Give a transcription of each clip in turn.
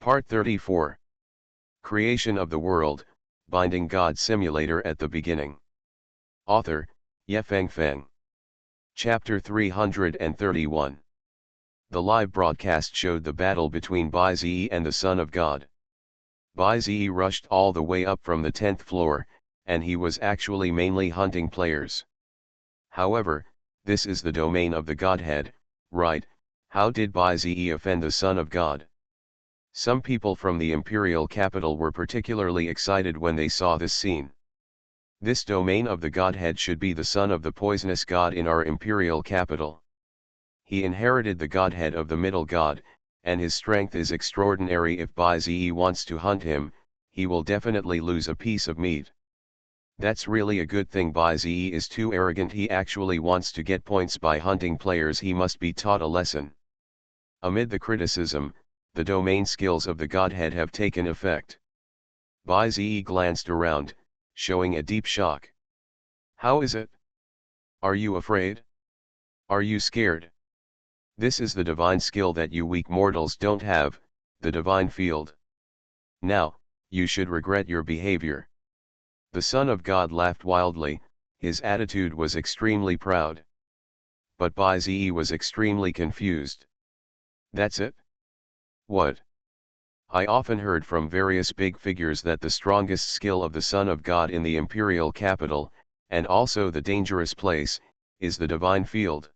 Part 34. Creation of the World, Binding God Simulator at the Beginning. Author, Yefeng Feng. Chapter 331. The live broadcast showed the battle between Bai Zi and the Son of God. Bai Zi rushed all the way up from the 10th floor, and he was actually mainly hunting players. However, this is the domain of the Godhead, right? How did Bai Zi offend the Son of God? Some people from the imperial capital were particularly excited when they saw this scene. This domain of the Godhead should be the son of the poisonous god in our imperial capital. He inherited the Godhead of the middle god, and his strength is extraordinary. If Bai Zi wants to hunt him, he will definitely lose a piece of meat. That's really a good thing. Bai Zi is too arrogant. He actually wants to get points by hunting players. He must be taught a lesson. Amid the criticism, the domain skills of the Godhead have taken effect. Bai Zi glanced around, showing a deep shock. How is it? Are you afraid? Are you scared? This is the divine skill that you weak mortals don't have, the divine field. Now, you should regret your behavior. The Son of God laughed wildly. His attitude was extremely proud. But Bai Zi was extremely confused. That's it? What? I often heard from various big figures that the strongest skill of the Son of God in the imperial capital, and also the dangerous place, is the divine field.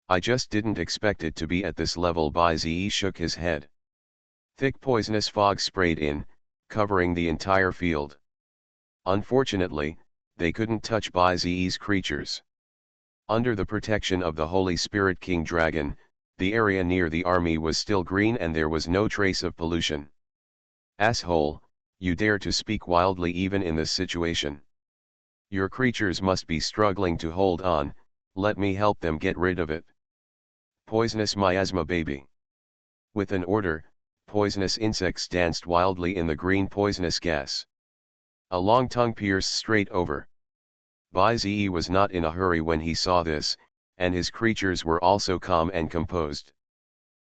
I just didn't expect it to be at this level. Bai Zi shook his head. Thick poisonous fog sprayed in, covering the entire field. Unfortunately, they couldn't touch Bai Zi's creatures. Under the protection of the Holy Spirit King Dragon, the area near the army was still green and there was no trace of pollution. Asshole, you dare to speak wildly even in this situation. Your creatures must be struggling to hold on, let me help them get rid of it. Poisonous miasma baby. With an order, poisonous insects danced wildly in the green poisonous gas. A long tongue pierced straight over. Bai Zi was not in a hurry when he saw this, and his creatures were also calm and composed.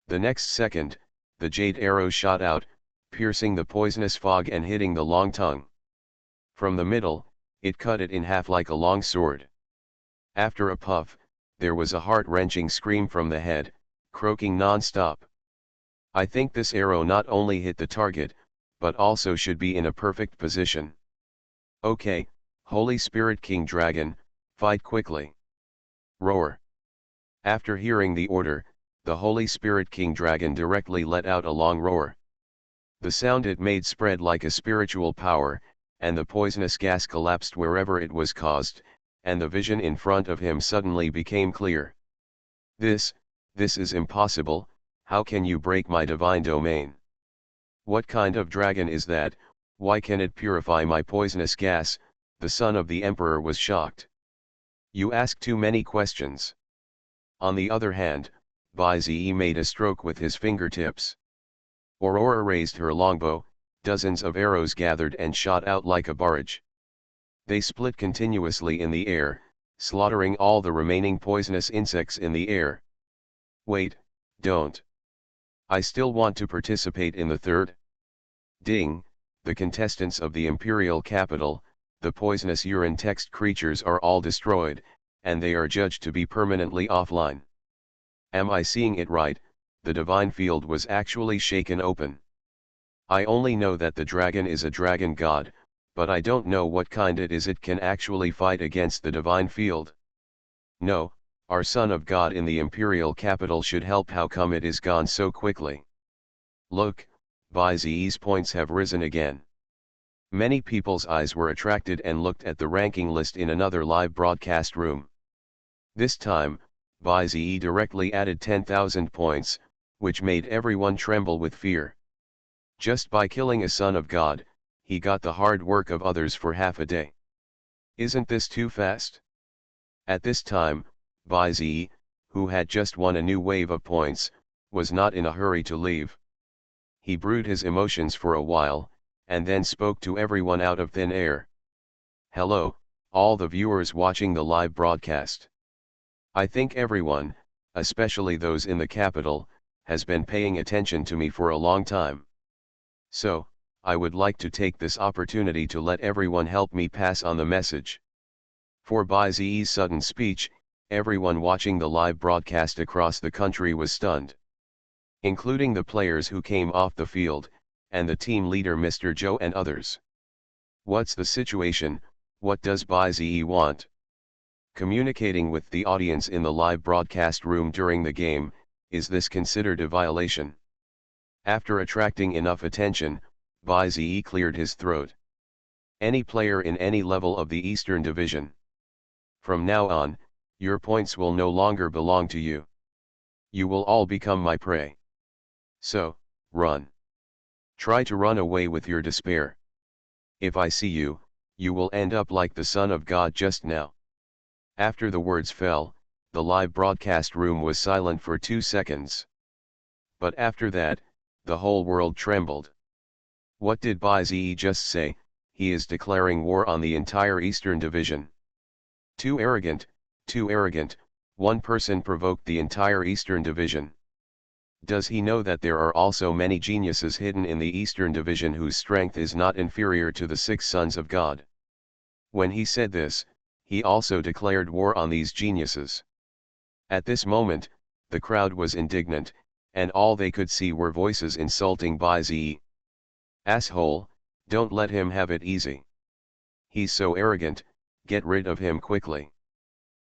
The next second, the jade arrow shot out, piercing the poisonous fog and hitting the long tongue. From the middle, it cut it in half like a long sword. After a puff, there was a heart-wrenching scream from the head, croaking non-stop. I think this arrow not only hit the target, but also should be in a perfect position. Okay, Holy Spirit King Dragon, fight quickly. Roar. After hearing the order, the Holy Spirit King Dragon directly let out a long roar. The sound it made spread like a spiritual power, and the poisonous gas collapsed wherever it was caused, and the vision in front of him suddenly became clear. This is impossible. How can you break my divine domain? What kind of dragon is that? Why can it purify my poisonous gas? The son of the emperor was shocked. You ask too many questions. On the other hand, Bai Zi made a stroke with his fingertips. Aurora raised her longbow, dozens of arrows gathered and shot out like a barrage. They split continuously in the air, slaughtering all the remaining poisonous insects in the air. Wait, don't. I still want to participate in the third. Ding, the contestants of the imperial capital, the poisonous urine text creatures are all destroyed, and they are judged to be permanently offline. Am I seeing it right? The divine field was actually shaken open. I only know that the dragon is a dragon god, but I don't know what kind it is. It can actually fight against the divine field. No, our Son of God in the imperial capital should help. How come it is gone so quickly? Look, Bai Zi's points have risen again. Many people's eyes were attracted and looked at the ranking list in another live broadcast room. This time, Bai Zi directly added 10,000 points, which made everyone tremble with fear. Just by killing a son of God, he got the hard work of others for half a day. Isn't this too fast? At this time, Bai Zi, who had just won a new wave of points, was not in a hurry to leave. He brewed his emotions for a while, and then spoke to everyone out of thin air. Hello, all the viewers watching the live broadcast. I think everyone, especially those in the capital, has been paying attention to me for a long time. So, I would like to take this opportunity to let everyone help me pass on the message. For by Ze's sudden speech, everyone watching the live broadcast across the country was stunned. Including the players who came off the field, and the team leader Mr. Joe and others. What's the situation? What does by Ze want? Communicating with the audience in the live broadcast room during the game, is this considered a violation? After attracting enough attention, by Ze cleared his throat. Any player in any level of the Eastern Division. From now on, your points will no longer belong to you. You will all become my prey. So, run. Try to run away with your despair. If I see you, you will end up like the Son of God just now. After the words fell, the live broadcast room was silent for 2 seconds. But after that, the whole world trembled. What did Bai Ze just say? He is declaring war on the entire Eastern Division. Too arrogant, one person provoked the entire Eastern Division. Does he know that there are also many geniuses hidden in the Eastern Division whose strength is not inferior to the 6 sons of God? When he said this, he also declared war on these geniuses. At this moment, the crowd was indignant, and all they could see were voices insulting Bai Ze. Asshole, don't let him have it easy. He's so arrogant, get rid of him quickly.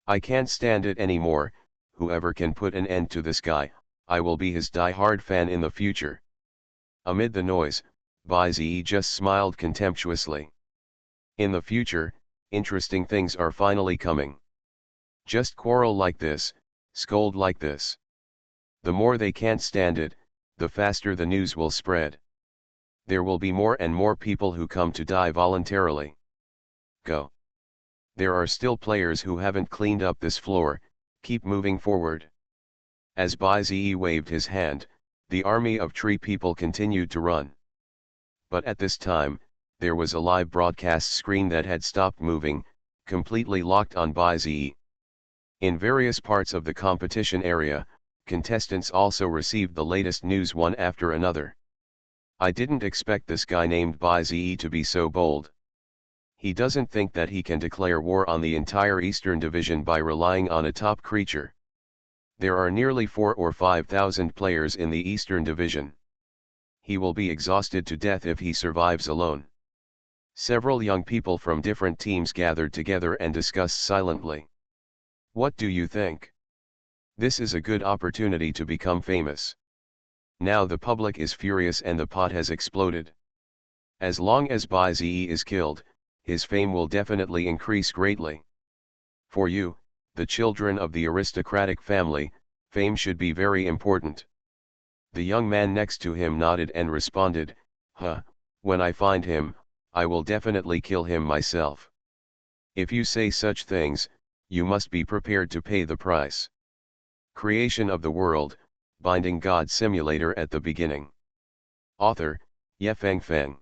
I can't stand it anymore, whoever can put an end to this guy, I will be his die-hard fan in the future. Amid the noise, Bai Ze just smiled contemptuously. In the future, interesting things are finally coming. Just quarrel like this, scold like this. The more they can't stand it, the faster the news will spread. There will be more and more people who come to die voluntarily. Go. There are still players who haven't cleaned up this floor, keep moving forward. As Bai Ze waved his hand, the army of tree people continued to run. But at this time, there was a live broadcast screen that had stopped moving, completely locked on Bai Ze. In various parts of the competition area, contestants also received the latest news one after another. I didn't expect this guy named Bai Ze to be so bold. He doesn't think that he can declare war on the entire Eastern Division by relying on a top creature. There are nearly 4,000 or 5,000 players in the Eastern Division. He will be exhausted to death if he survives alone. Several young people from different teams gathered together and discussed silently. What do you think? This is a good opportunity to become famous. Now the public is furious and the pot has exploded. As long as Bai Ze is killed, his fame will definitely increase greatly. For you, the children of the aristocratic family, fame should be very important. The young man next to him nodded and responded, when I find him, I will definitely kill him myself. If you say such things, you must be prepared to pay the price. Creation of the World, Binding God Simulator at the beginning. Author, Yefeng Feng.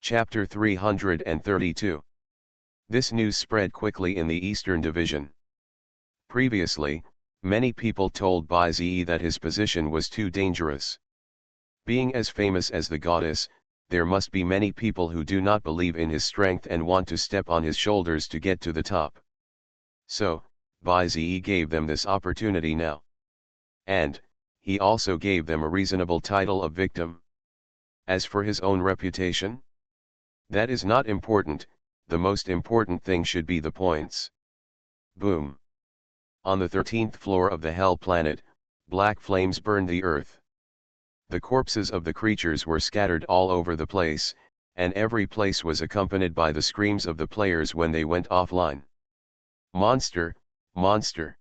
Chapter 332. This news spread quickly in the Eastern Division. Previously, many people told Bai Ze that his position was too dangerous. Being as famous as the goddess, there must be many people who do not believe in his strength and want to step on his shoulders to get to the top. So, Bai Ze gave them this opportunity now. And, he also gave them a reasonable title of victim. As for his own reputation? That is not important, the most important thing should be the points. Boom. On the 13th floor of the Hell Planet, black flames burned the earth. The corpses of the creatures were scattered all over the place, and every place was accompanied by the screams of the players when they went offline. Monster, monster.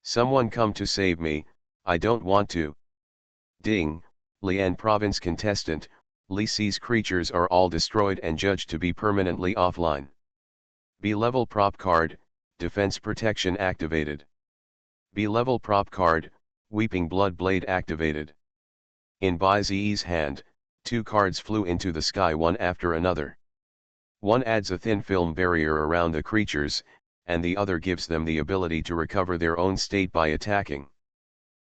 Someone come to save me, I don't want to. Ding, Lian Province contestant, Li Si's creatures are all destroyed and judged to be permanently offline. B-level prop card, defense protection activated. B-level prop card, Weeping Blood Blade activated. In Bai Ze's hand, 2 cards flew into the sky one after another. One adds a thin film barrier around the creatures, and the other gives them the ability to recover their own state by attacking.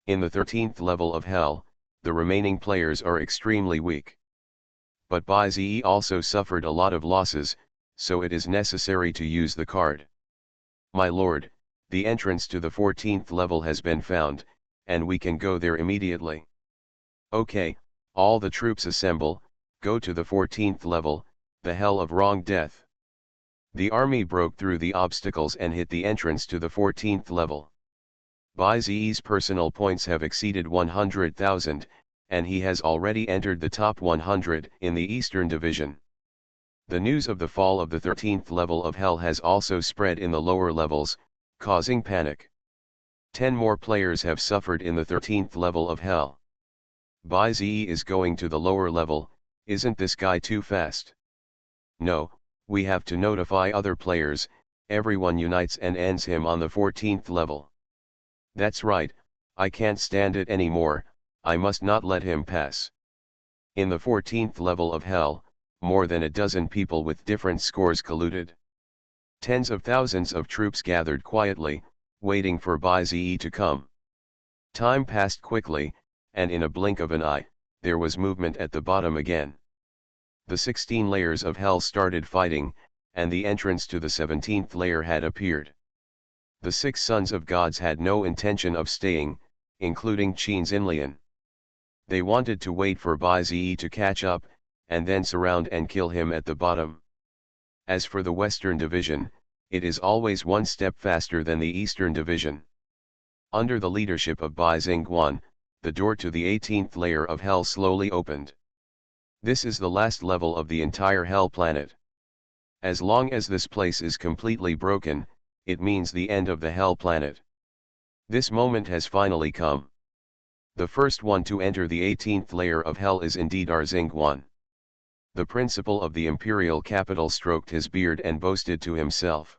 In the 13th level of Hell, the remaining players are extremely weak. but Bai-Ze also suffered a lot of losses, so it is necessary to use the card. My lord, the entrance to the 14th level has been found, and we can go there immediately. Okay, all the troops assemble, go to the 14th level, the hell of wrong death. The army broke through the obstacles and hit the entrance to the 14th level. Bai-Ze's personal points have exceeded 100,000, and he has already entered the top 100 in the Eastern Division. The news of the fall of the 13th level of Hell has also spread in the lower levels, causing panic. 10 more players have suffered in the 13th level of Hell. Bai-Ze is going to the lower level, isn't this guy too fast? No, we have to notify other players, everyone unites and ends him on the 14th level. That's right, I can't stand it anymore, I must not let him pass. In the 14th level of Hell, more than a dozen people with different scores colluded. Tens of thousands of troops gathered quietly, waiting for Bai-Ze to come. Time passed quickly, and in a blink of an eye, there was movement at the bottom again. The 16 layers of Hell started fighting, and the entrance to the 17th layer had appeared. The 6 sons of gods had no intention of staying, including Qin Xinlian. They wanted to wait for Bai-Ze to catch up, and then surround and kill him at the bottom. As for the Western Division, it is always one step faster than the Eastern Division. Under the leadership of Bai Zingguan, the door to the 18th layer of Hell slowly opened. This is the last level of the entire Hell planet. As long as this place is completely broken, it means the end of the Hell planet. This moment has finally come. The first one to enter the 18th layer of Hell is indeed our Zingguan. The principal of the imperial capital stroked his beard and boasted to himself.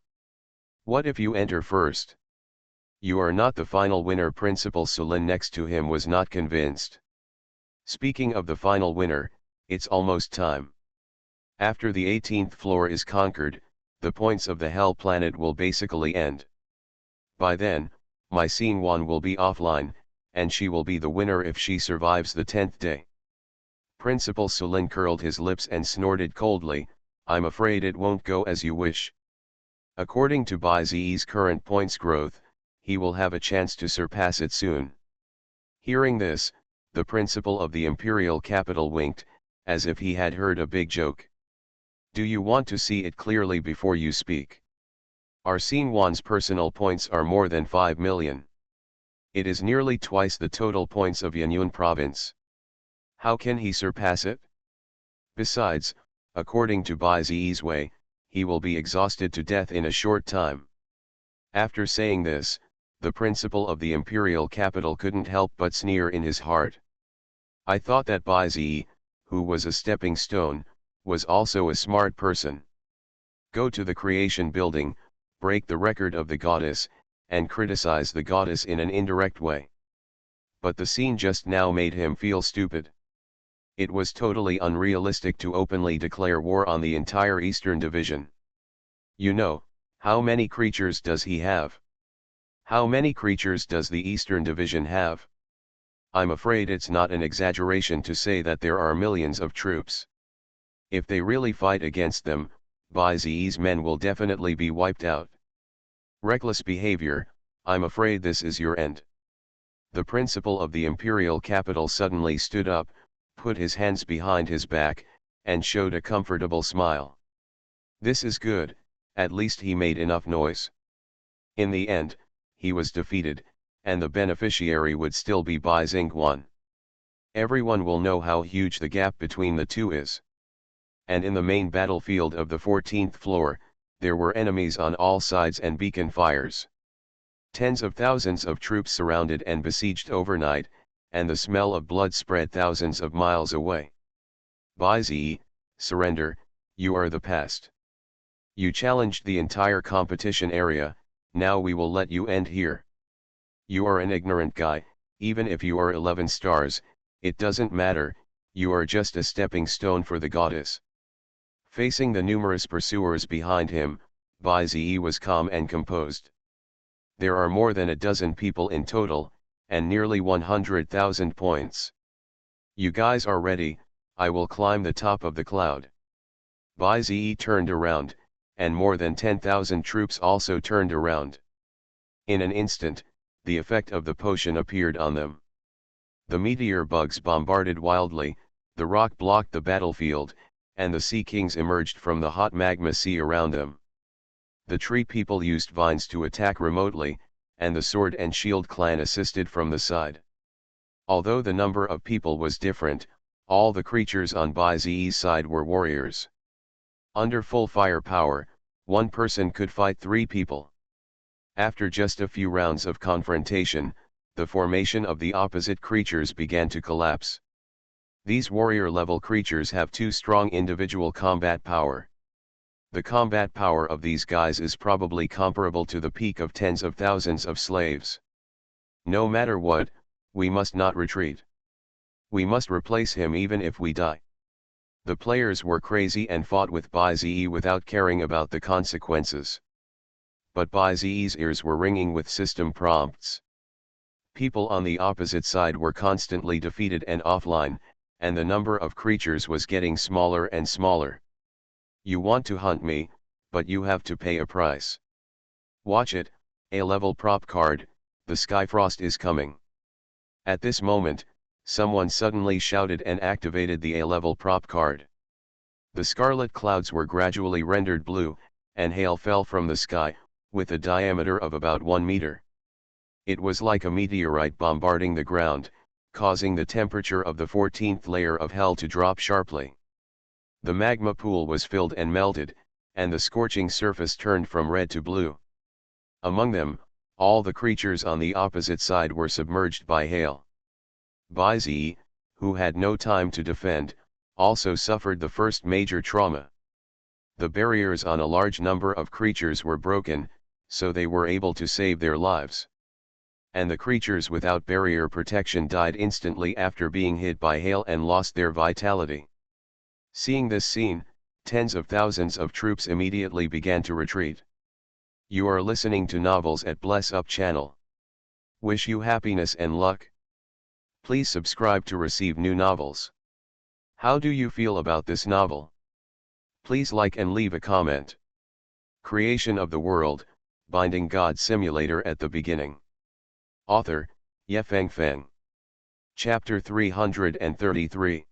What if you enter first? You are not the final winner. Principal Sulin next to him was not convinced. Speaking of the final winner, it's almost time. After the 18th floor is conquered, the points of the Hell planet will basically end. By then, my Xingwan will be offline, and she will be the winner if she survives the 10th day. Principal Sulin curled his lips and snorted coldly, I'm afraid it won't go as you wish. According to Bai-Ze's current points growth, he will have a chance to surpass it soon. Hearing this, the principal of the imperial capital winked, as if he had heard a big joke. Do you want to see it clearly before you speak? Our Xingwan's personal points are more than 5 million. It is nearly twice the total points of Yanyuan province. How can he surpass it? Besides, according to Bai-Ze's way, he will be exhausted to death in a short time. After saying this, the principal of the imperial capital couldn't help but sneer in his heart. I thought that Bai-Ze, who was a stepping stone, was also a smart person. Go to the creation building, break the record of the goddess, and criticize the goddess in an indirect way. But the scene just now made him feel stupid. It was totally unrealistic to openly declare war on the entire Eastern Division. You know, how many creatures does he have? How many creatures does the Eastern Division have? I'm afraid it's not an exaggeration to say that there are millions of troops. If they really fight against them, Bai-Ze's men will definitely be wiped out. Reckless behavior, I'm afraid this is your end. The principal of the imperial capital suddenly stood up, put his hands behind his back, and showed a comfortable smile. This is good, at least he made enough noise. In the end, he was defeated, and the beneficiary would still be Bai Zingguan. Everyone will know how huge the gap between the two is. And in the main battlefield of the 14th floor, there were enemies on all sides and beacon fires. Tens of thousands of troops surrounded and besieged overnight, and the smell of blood spread thousands of miles away. Bai-Ze, surrender, you are the past. You challenged the entire competition area, now we will let you end here. You are an ignorant guy, even if you are 11 stars, it doesn't matter, you are just a stepping stone for the goddess. Facing the numerous pursuers behind him, Bai-Ze was calm and composed. There are more than a dozen people in total, and nearly 100,000 points. You guys are ready, I will climb the top of the cloud. Bai Zi turned around, and more than 10,000 troops also turned around. In an instant, the effect of the potion appeared on them. The meteor bugs bombarded wildly, the rock blocked the battlefield, and the sea kings emerged from the hot magma sea around them. The tree people used vines to attack remotely, and the sword and shield clan assisted from the side. Although the number of people was different, all the creatures on Bai Zi's side were warriors. Under full firepower, one person could fight 3 people. After just a few rounds of confrontation, the formation of the opposite creatures began to collapse. These warrior-level creatures have 2 strong individual combat power. The combat power of these guys is probably comparable to the peak of tens of thousands of slaves. No matter what, we must not retreat. We must replace him even if we die. The players were crazy and fought with Bai Zi without caring about the consequences. But Bai Zi's ears were ringing with system prompts. People on the opposite side were constantly defeated and offline, and the number of creatures was getting smaller and smaller. You want to hunt me, but you have to pay a price. Watch it, A-level prop card, the Skyfrost is coming. At this moment, someone suddenly shouted and activated the A-level prop card. The scarlet clouds were gradually rendered blue, and hail fell from the sky, with a diameter of about 1 meter. It was like a meteorite bombarding the ground, causing the temperature of the 14th layer of hell to drop sharply. The magma pool was filled and melted, and the scorching surface turned from red to blue. Among them, all the creatures on the opposite side were submerged by hail. Bai Zi, who had no time to defend, also suffered the first major trauma. The barriers on a large number of creatures were broken, so they were able to save their lives. And the creatures without barrier protection died instantly after being hit by hail and lost their vitality. Seeing this scene, tens of thousands of troops immediately began to retreat. You are listening to Novels at Bless Up channel. Wish you happiness and luck. Please subscribe to receive new novels. How do you feel about this novel? Please like and leave a comment. Creation of the World, Binding God Simulator at the beginning. Author, Yefeng Feng. Chapter 333.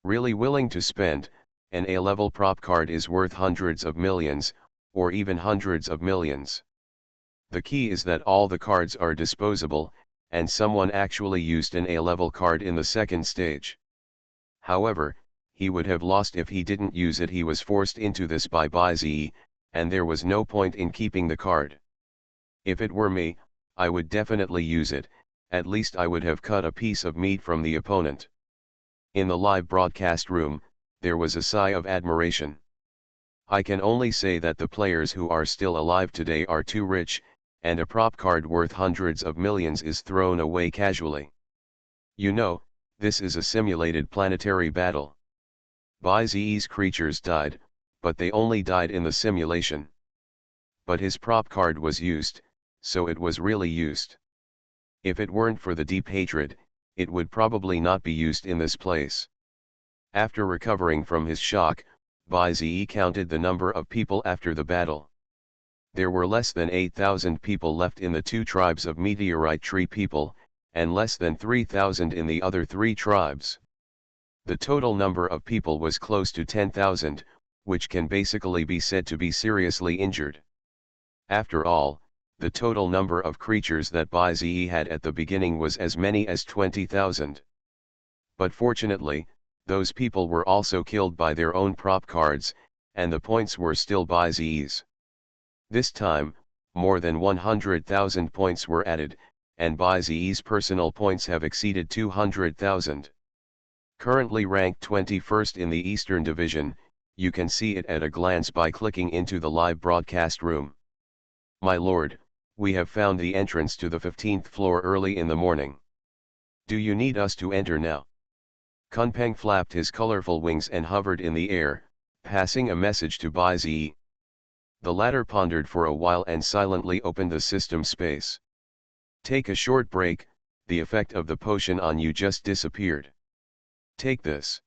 Really willing to spend, an A-level prop card is worth hundreds of millions, or even hundreds of millions. The key is that all the cards are disposable, and someone actually used an A-level card in the second stage. However, he would have lost if he didn't use it. He was forced into this by Bai Zi, and there was no point in keeping the card. If it were me, I would definitely use it, at least I would have cut a piece of meat from the opponent. In the live broadcast room, there was a sigh of admiration. I can only say that the players who are still alive today are too rich, and a prop card worth hundreds of millions is thrown away casually. You know, this is a simulated planetary battle. Bai Zi's creatures died, but they only died in the simulation. But his prop card was used, so it was really used. If it weren't for the deep hatred, it would probably not be used in this place. After recovering from his shock, Bai Zi counted the number of people after the battle. There were less than 8,000 people left in the 2 tribes of meteorite tree people, and less than 3,000 in the other 3 tribes. The total number of people was close to 10,000, which can basically be said to be seriously injured. After all, the total number of creatures that Bai Zi had at the beginning was as many as 20,000. But fortunately, those people were also killed by their own prop cards, and the points were still Bai Zi's. This time, more than 100,000 points were added, and Bai Zi's personal points have exceeded 200,000. Currently ranked 21st in the Eastern Division, you can see it at a glance by clicking into the live broadcast room. My lord, we have found the entrance to the 15th floor early in the morning. Do you need us to enter now? Kunpeng flapped his colorful wings and hovered in the air, passing a message to Bai Zi. The latter pondered for a while and silently opened the system space. Take a short break, the effect of the potion on you just disappeared. Take this.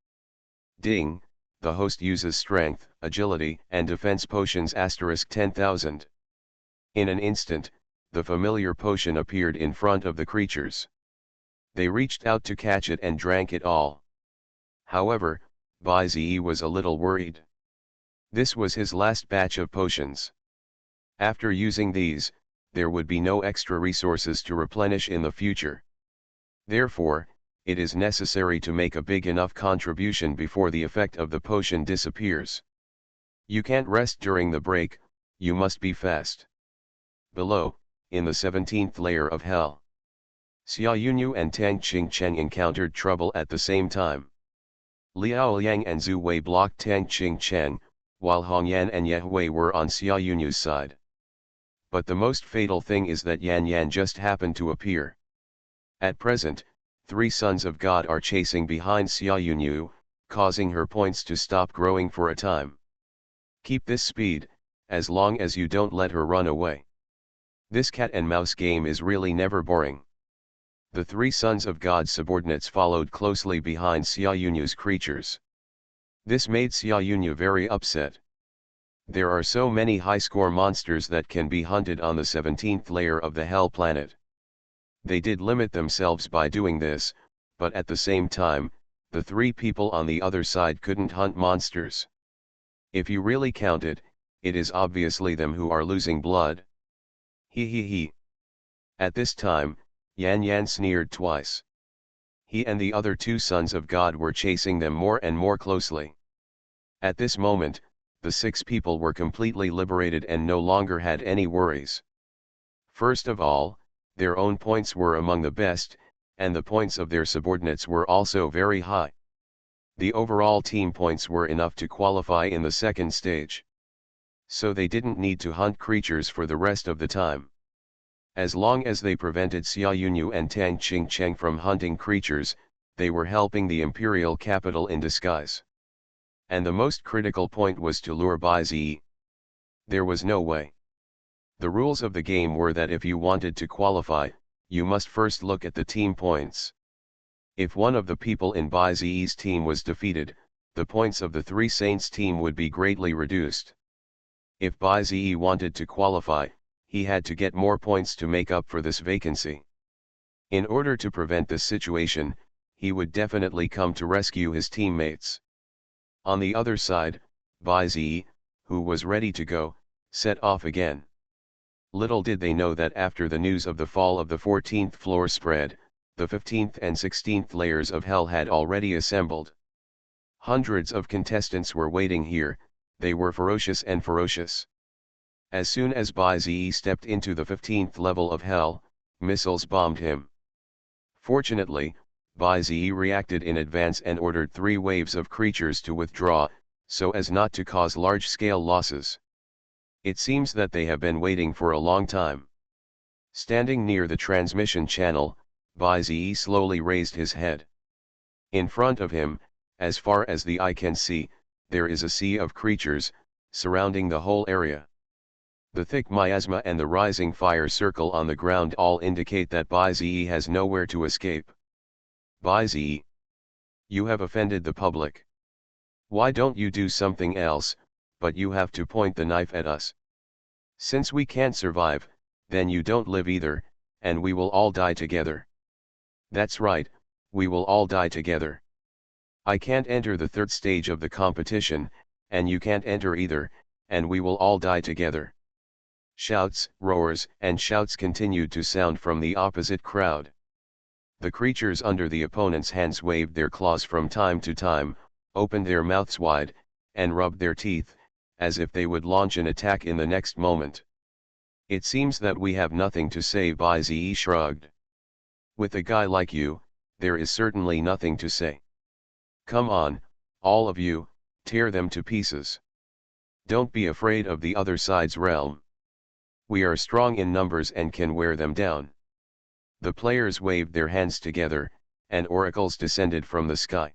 Ding, the host uses strength, agility, and defense potions *10,000. In an instant, the familiar potion appeared in front of the creatures. They reached out to catch it and drank it all. However, Bai-Ze was a little worried. This was his last batch of potions. After using these, there would be no extra resources to replenish in the future. Therefore, it is necessary to make a big enough contribution before the effect of the potion disappears. You can't rest during the break, you must be fast. Below, in the 17th layer of hell, Xia Yunyu and Tang Qingcheng encountered trouble at the same time. Liao Liang and Zhu Wei blocked Tang Qingcheng, while Hong Yan and Ye Hui were on Xia Yunyu's side. But the most fatal thing is that Yan Yan just happened to appear. At present, 3 sons of God are chasing behind Xia Yunyu, causing her points to stop growing for a time. Keep this speed, as long as you don't let her run away. This cat and mouse game is really never boring. The 3 sons of God subordinates followed closely behind Xia Yunyu's creatures. This made Xia Yunyu very upset. There are so many high-score monsters that can be hunted on the 17th layer of the Hell planet. They did limit themselves by doing this, but at the same time, the 3 people on the other side couldn't hunt monsters. If you really count it, it is obviously them who are losing blood. He. At this time, Yan Yan sneered twice. He and the other 2 sons of God were chasing them more and more closely. At this moment, the 6 people were completely liberated and no longer had any worries. First of all, their own points were among the best, and the points of their subordinates were also very high. The overall team points were enough to qualify in the second stage. So they didn't need to hunt creatures for the rest of the time. As long as they prevented Xia Yunyu and Tang Qingcheng from hunting creatures, they were helping the imperial capital in disguise. And the most critical point was to lure Bai-Ze. There was no way. The rules of the game were that if you wanted to qualify, you must first look at the team points. If one of the people in Bai-Ze's team was defeated, the points of the 3 Saints team would be greatly reduced. If Bai-Ze wanted to qualify, he had to get more points to make up for this vacancy. In order to prevent this situation, he would definitely come to rescue his teammates. On the other side, Bai-Ze, who was ready to go, set off again. Little did they know that after the news of the fall of the 14th floor spread, the 15th and 16th layers of hell had already assembled. Hundreds of contestants were waiting here, they were ferocious and ferocious. As soon as Bai-Ze stepped into the 15th level of hell, missiles bombed him. Fortunately, Bai-Ze reacted in advance and ordered 3 waves of creatures to withdraw, so as not to cause large-scale losses. It seems that they have been waiting for a long time. Standing near the transmission channel, Bai-Ze slowly raised his head. In front of him, as far as the eye can see, there is a sea of creatures, surrounding the whole area. The thick miasma and the rising fire circle on the ground all indicate that Bai-Ze has nowhere to escape. Bai-Ze, you have offended the public. Why don't you do something else, but you have to point the knife at us? Since we can't survive, then you don't live either, and we will all die together. That's right, we will all die together. I can't enter the 3rd stage of the competition, and you can't enter either, and we will all die together. Shouts, roars, and shouts continued to sound from the opposite crowd. The creatures under the opponent's hands waved their claws from time to time, opened their mouths wide, and rubbed their teeth, as if they would launch an attack in the next moment. It seems that we have nothing to say, Bai-Ze shrugged. With a guy like you, there is certainly nothing to say. Come on, all of you, tear them to pieces. Don't be afraid of the other side's realm. We are strong in numbers and can wear them down. The players waved their hands together, and oracles descended from the sky.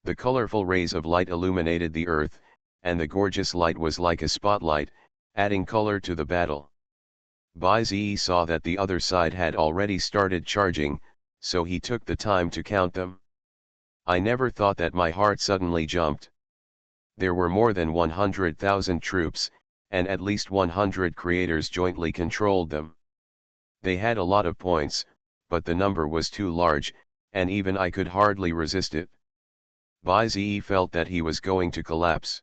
The colorful rays of light illuminated the earth, and the gorgeous light was like a spotlight, adding color to the battle. Bai-Ze saw that the other side had already started charging, so he took the time to count them. I never thought that my heart suddenly jumped. There were more than 100,000 troops, and at least 100 creators jointly controlled them. They had a lot of points, but the number was too large, and even I could hardly resist it. Bai-Ze felt that he was going to collapse.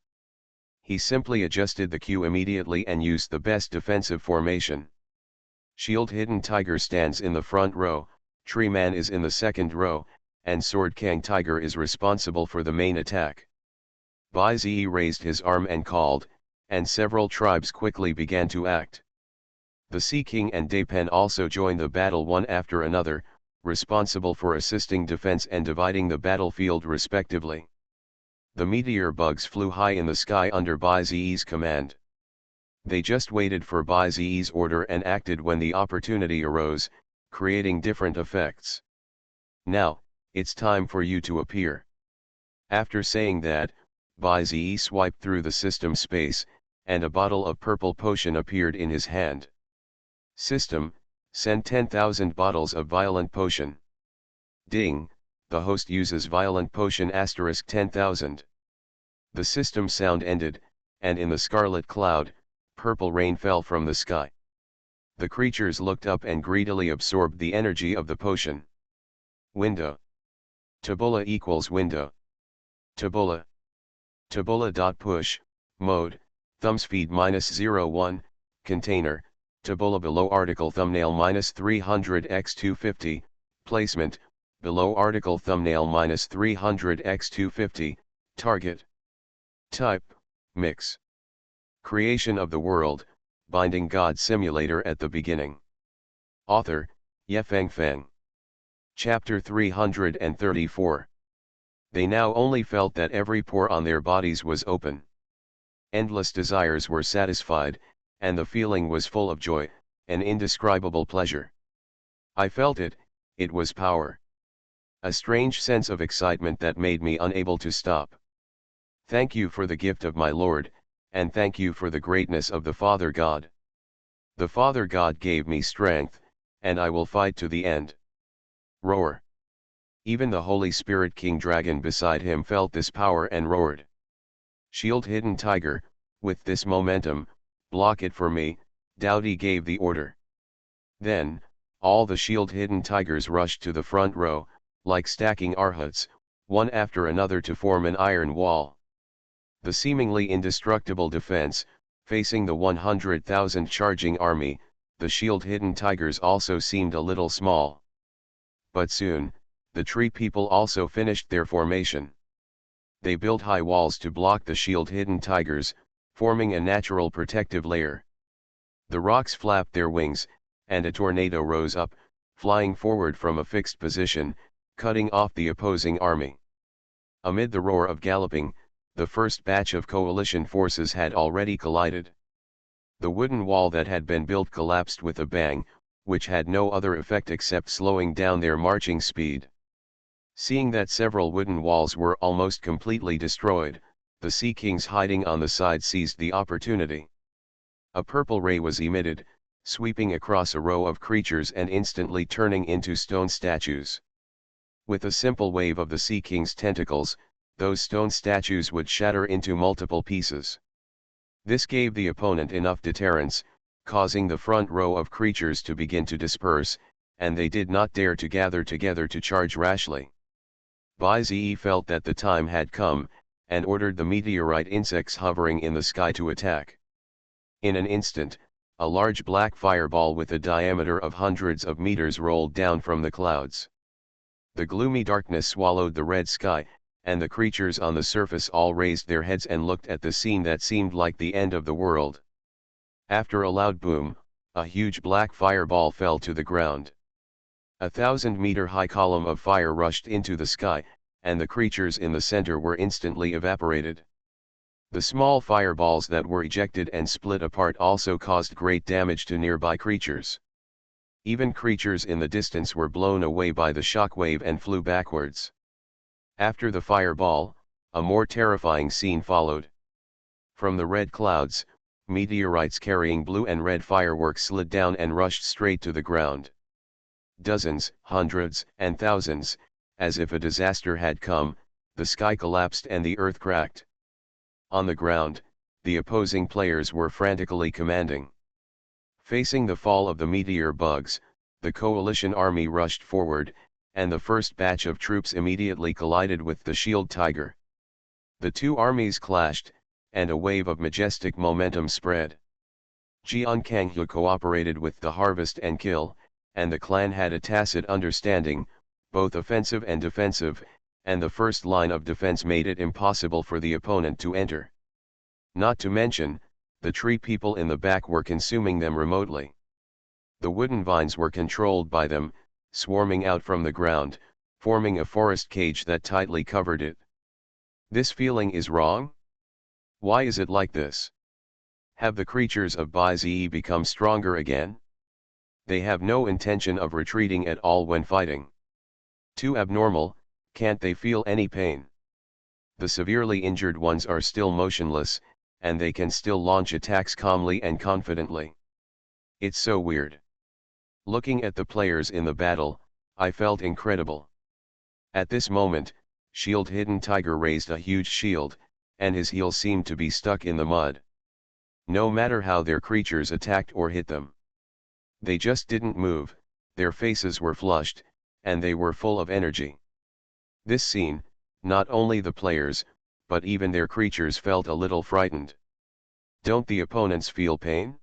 He simply adjusted the queue immediately and used the best defensive formation. Shield Hidden Tiger stands in the front row, Tree Man is in the second row, and Sword Kang Tiger is responsible for the main attack. Bai-Ze raised his arm and called, and several tribes quickly began to act. The Sea King and Dapen also joined the battle one after another, responsible for assisting defense and dividing the battlefield respectively. The meteor bugs flew high in the sky under Bai-Ze's command. They just waited for Bai-Ze's order and acted when the opportunity arose, creating different effects. Now, it's time for you to appear. After saying that, Bai-Ze swiped through the system space, and a bottle of purple potion appeared in his hand. System, send 10,000 bottles of violent potion. Ding, the host uses violent potion * 10,000. The system sound ended, and in the scarlet cloud, purple rain fell from the sky. The creatures looked up and greedily absorbed the energy of the potion. Window. Tabula equals window. Tabula. Tabula.push, mode, thumbspeed -01, container, tabula below article thumbnail -300x250, placement, below article thumbnail -300x250, target. Type, mix. Creation of the world, binding God simulator at the beginning. Author, Yefeng Feng. Chapter 334. They now only felt that every pore on their bodies was open. Endless desires were satisfied, and the feeling was full of joy, an indescribable pleasure. I felt it, it was power. A strange sense of excitement that made me unable to stop. Thank you for the gift of my Lord, and thank you for the greatness of the Father God. The Father God gave me strength, and I will fight to the end. Roar. Even the Holy Spirit King Dragon beside him felt this power and roared. Shield Hidden Tiger, with this momentum, block it for me, Dowdy gave the order. Then, all the Shield Hidden Tigers rushed to the front row, like stacking arhuts, one after another to form an iron wall. The seemingly indestructible defense, facing the 100,000 charging army, the Shield Hidden Tigers also seemed a little small. But soon, the tree people also finished their formation. They built high walls to block the Shield Hidden Tigers, forming a natural protective layer. The rocks flapped their wings, and a tornado rose up, flying forward from a fixed position, cutting off the opposing army. Amid the roar of galloping, the first batch of coalition forces had already collided. The wooden wall that had been built collapsed with a bang, which had no other effect except slowing down their marching speed. Seeing that several wooden walls were almost completely destroyed, the Sea Kings hiding on the side seized the opportunity. A purple ray was emitted, sweeping across a row of creatures and instantly turning into stone statues. With a simple wave of the Sea King's tentacles, those stone statues would shatter into multiple pieces. This gave the opponent enough deterrence, causing the front row of creatures to begin to disperse, and they did not dare to gather together to charge rashly. Bai-Ze felt that the time had come, and ordered the meteorite insects hovering in the sky to attack. In an instant, a large black fireball with a diameter of hundreds of meters rolled down from the clouds. The gloomy darkness swallowed the red sky, and the creatures on the surface all raised their heads and looked at the scene that seemed like the end of the world. After a loud boom, a huge black fireball fell to the ground. A 1,000-meter-high column of fire rushed into the sky, and the creatures in the center were instantly evaporated. The small fireballs that were ejected and split apart also caused great damage to nearby creatures. Even creatures in the distance were blown away by the shockwave and flew backwards. After the fireball, a more terrifying scene followed. From the red clouds, meteorites carrying blue and red fireworks slid down and rushed straight to the ground. Dozens, hundreds, and thousands, as if a disaster had come, the sky collapsed and the earth cracked. On the ground, the opposing players were frantically commanding. Facing the fall of the meteor bugs, the coalition army rushed forward, and the first batch of troops immediately collided with the shield tiger. The two armies clashed, and a wave of majestic momentum spread. Jian Kanghe cooperated with the harvest and kill, and the clan had a tacit understanding, both offensive and defensive, and the first line of defense made it impossible for the opponent to enter. Not to mention, the tree people in the back were consuming them remotely. The wooden vines were controlled by them, swarming out from the ground, forming a forest cage that tightly covered it. This feeling is wrong? Why is it like this? Have the creatures of Bai-Zi become stronger again? They have no intention of retreating at all when fighting. Too abnormal, can't they feel any pain? The severely injured ones are still motionless, and they can still launch attacks calmly and confidently. It's so weird. Looking at the players in the battle, I felt incredible. At this moment, Shield Hidden Tiger raised a huge shield, and his heel seemed to be stuck in the mud. No matter how their creatures attacked or hit them, they just didn't move, their faces were flushed, and they were full of energy. This scene, not only the players, but even their creatures felt a little frightened. Don't the opponents feel pain?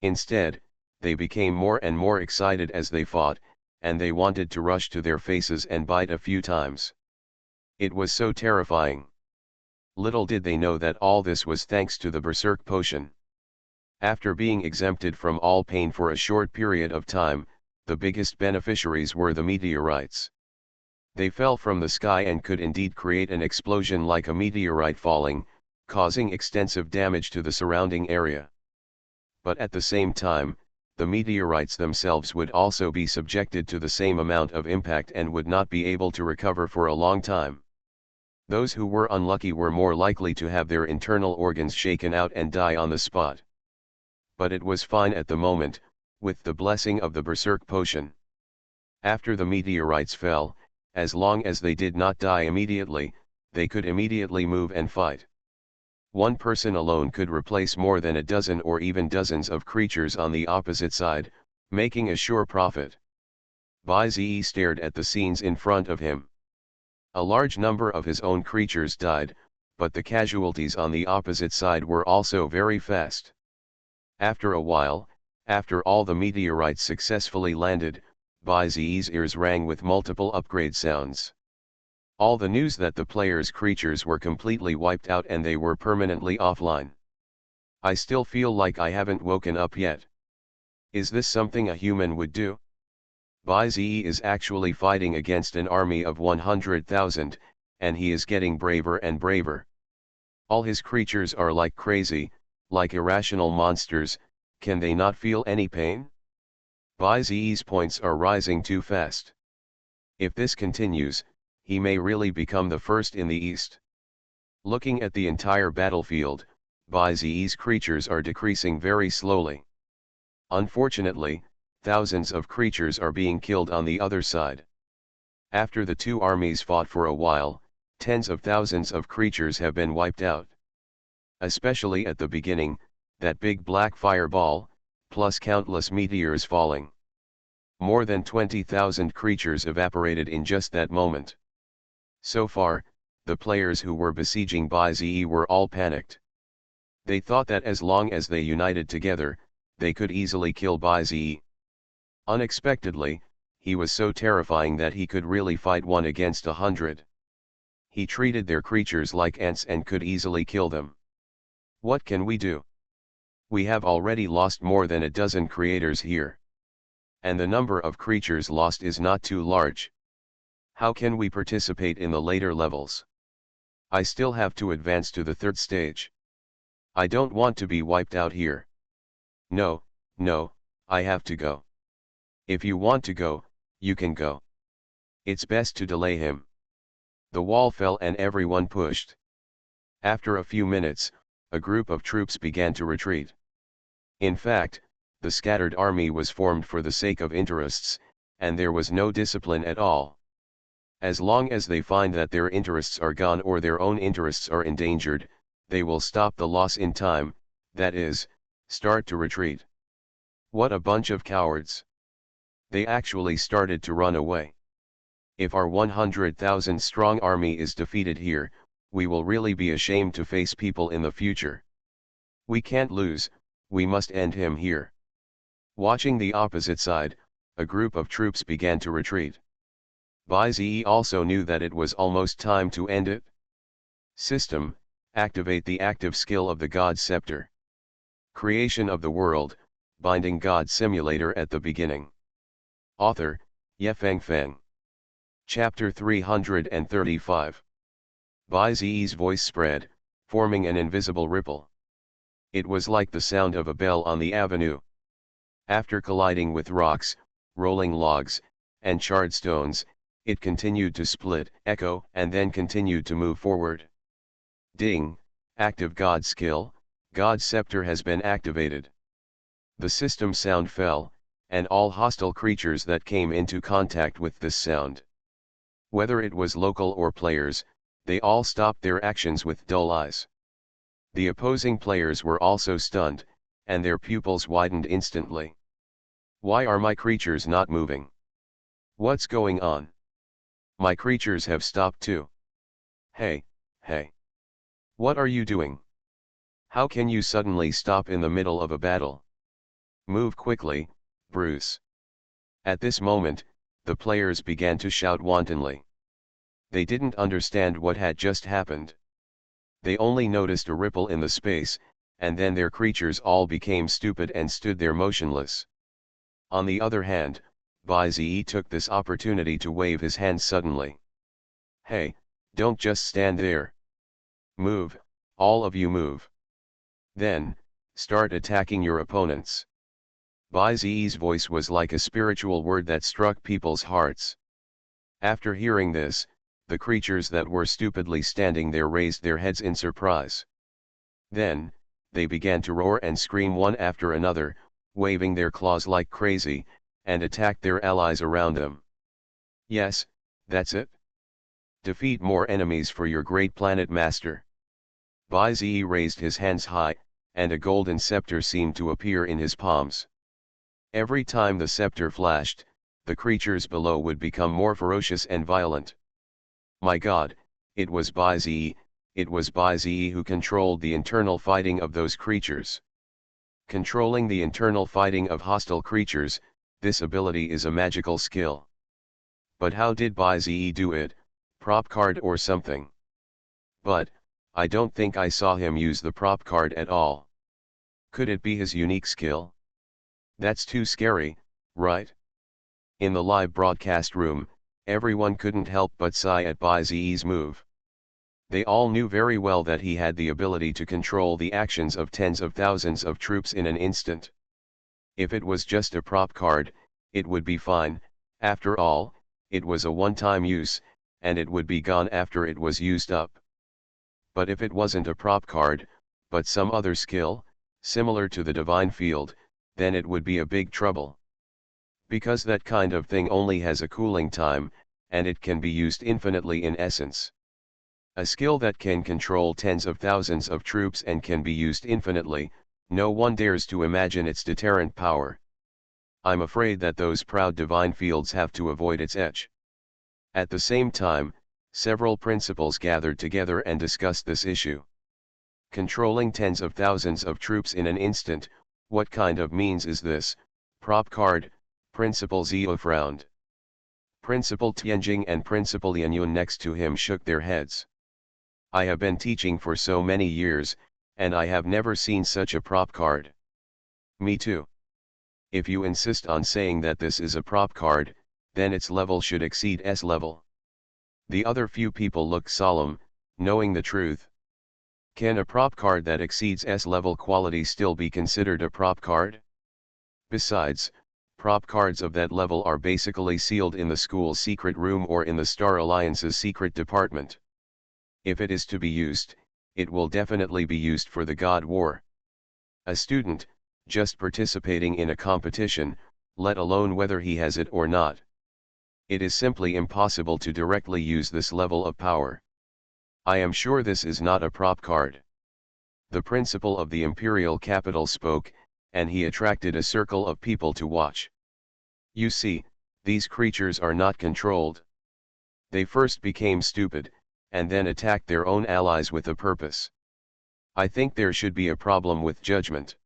Instead, they became more and more excited as they fought, and they wanted to rush to their faces and bite a few times. It was so terrifying. Little did they know that all this was thanks to the Berserk Potion. After being exempted from all pain for a short period of time, the biggest beneficiaries were the meteorites. They fell from the sky and could indeed create an explosion like a meteorite falling, causing extensive damage to the surrounding area. But at the same time, the meteorites themselves would also be subjected to the same amount of impact and would not be able to recover for a long time. Those who were unlucky were more likely to have their internal organs shaken out and die on the spot. But it was fine at the moment, with the blessing of the Berserk Potion. After the meteorites fell, as long as they did not die immediately, they could immediately move and fight. One person alone could replace more than a dozen or even dozens of creatures on the opposite side, making a sure profit. Bai-Zi stared at the scenes in front of him. A large number of his own creatures died, but the casualties on the opposite side were also very fast. After a while, after all the meteorites successfully landed, Bai-Zi's ears rang with multiple upgrade sounds. All the news that the players' creatures were completely wiped out and they were permanently offline. I still feel like I haven't woken up yet. Is this something a human would do? Bai-Zi is actually fighting against an army of 100,000, and he is getting braver and braver. All his creatures are like crazy, like irrational monsters. Can they not feel any pain? Bai-Zi's points are rising too fast. If this continues, he may really become the first in the East. Looking at the entire battlefield, Bai-Zi's creatures are decreasing very slowly. Unfortunately, thousands of creatures are being killed on the other side. After the two armies fought for a while, tens of thousands of creatures have been wiped out. Especially at the beginning, that big black fireball, plus countless meteors falling. More than 20,000 creatures evaporated in just that moment. So far, the players who were besieging Bai-Zi were all panicked. They thought that as long as they united together, they could easily kill Bai-Zi. Unexpectedly, he was so terrifying that he could really fight 1 against 100. He treated their creatures like ants and could easily kill them. What can we do? We have already lost more than a dozen creators here. And the number of creatures lost is not too large. How can we participate in the later levels? I still have to advance to the 3rd stage. I don't want to be wiped out here. No, I have to go. If you want to go, you can go. It's best to delay him. The wall fell and everyone pushed. After a few minutes, a group of troops began to retreat. In fact, the scattered army was formed for the sake of interests, and there was no discipline at all. As long as they find that their interests are gone or their own interests are endangered, they will stop the loss in time, that is, start to retreat. What a bunch of cowards! They actually started to run away. If our 100,000 strong army is defeated here, we will really be ashamed to face people in the future. We can't lose, we must end him here. Watching the opposite side, a group of troops began to retreat. Bai Zi also knew that it was almost time to end it. System, activate the active skill of the God Scepter. Creation of the world, binding God simulator at the beginning. Author, Yefeng Feng. Chapter 335. Bai Zi's voice spread, forming an invisible ripple. It was like the sound of a bell on the avenue. After colliding with rocks, rolling logs, and charred stones, it continued to split, echo, and then continued to move forward. Ding, active God skill, God Scepter has been activated. The system sound fell, and all hostile creatures that came into contact with this sound, whether it was local or players, they all stopped their actions with dull eyes. The opposing players were also stunned, and their pupils widened instantly. Why are my creatures not moving? What's going on? My creatures have stopped too. Hey, hey. What are you doing? How can you suddenly stop in the middle of a battle? Move quickly, Bruce. At this moment, the players began to shout wantonly. They didn't understand what had just happened. They only noticed a ripple in the space, and then their creatures all became stupid and stood there motionless. On the other hand, Bai Zi took this opportunity to wave his hands suddenly. Hey, don't just stand there. Move, all of you move. Then, start attacking your opponents. Bai Zi's voice was like a spiritual word that struck people's hearts. After hearing this, the creatures that were stupidly standing there raised their heads in surprise. Then, they began to roar and scream one after another, waving their claws like crazy, and attacked their allies around them. Yes, that's it. Defeat more enemies for your great planet master. Bai Zi raised his hands high, and a golden scepter seemed to appear in his palms. Every time the scepter flashed, the creatures below would become more ferocious and violent. My God, it was Bai Zi who controlled the internal fighting of those creatures. Controlling the internal fighting of hostile creatures, this ability is a magical skill. But how did Bai Zi do it? Prop card or something? But, I don't think I saw him use the prop card at all. Could it be his unique skill? That's too scary, right? In the live broadcast room, everyone couldn't help but sigh at Bai Zi's move. They all knew very well that he had the ability to control the actions of tens of thousands of troops in an instant. If it was just a prop card, it would be fine. After all, it was a one-time use, and it would be gone after it was used up. But if it wasn't a prop card, but some other skill, similar to the divine field, then it would be a big trouble. Because that kind of thing only has a cooling time, and it can be used infinitely in essence. A skill that can control tens of thousands of troops and can be used infinitely, no one dares to imagine its deterrent power. I'm afraid that those proud divine fields have to avoid its edge. At the same time, several principals gathered together and discussed this issue. Controlling tens of thousands of troops in an instant, what kind of means is this? Prop card, Principal Zio frowned. Principal Tianjing and Principal Lianyun next to him shook their heads. I have been teaching for so many years, and I have never seen such a prop card. Me too. If you insist on saying that this is a prop card, then its level should exceed S level. The other few people looked solemn, knowing the truth. Can a prop card that exceeds S level quality still be considered a prop card? Besides, prop cards of that level are basically sealed in the school's secret room or in the Star Alliance's secret department. If it is to be used, it will definitely be used for the God War. A student, just participating in a competition, let alone whether he has it or not. It is simply impossible to directly use this level of power. I am sure this is not a prop card. The principal of the imperial capital spoke, and he attracted a circle of people to watch. You see, these creatures are not controlled. They first became stupid, and then attacked their own allies with a purpose. I think there should be a problem with judgment.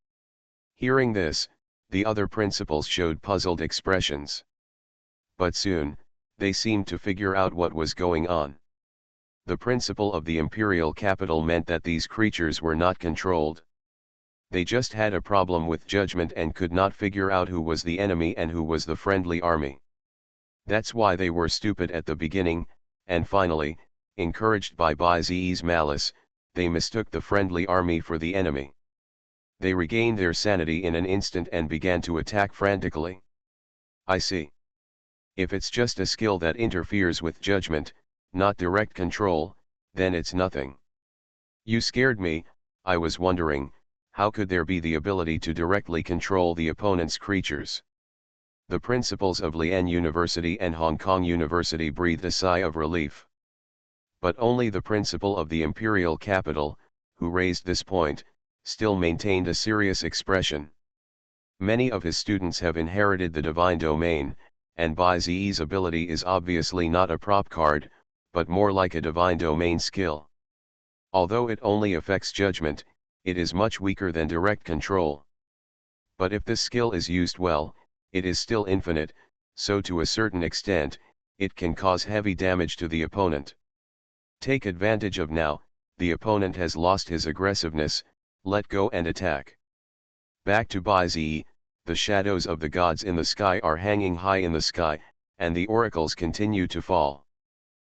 Hearing this, the other principals showed puzzled expressions. But soon, they seemed to figure out what was going on. The principle of the imperial capital meant that these creatures were not controlled. They just had a problem with judgment and could not figure out who was the enemy and who was the friendly army. That's why they were stupid at the beginning, and finally, encouraged by Baizi's malice, they mistook the friendly army for the enemy. They regained their sanity in an instant and began to attack frantically. I see. If it's just a skill that interferes with judgment, not direct control, then it's nothing. You scared me. I was wondering, how could there be the ability to directly control the opponent's creatures? The principals of Lian University and Hong Kong University breathed a sigh of relief. But only the principal of the imperial capital, who raised this point, still maintained a serious expression. Many of his students have inherited the divine domain, and Baizi's ability is obviously not a prop card, but more like a divine domain skill. Although it only affects judgment, it is much weaker than direct control. But if this skill is used well, it is still infinite, so to a certain extent, it can cause heavy damage to the opponent. Take advantage of now, the opponent has lost his aggressiveness, let go and attack. Back to Baizi, the shadows of the gods in the sky are hanging high in the sky, and the oracles continue to fall.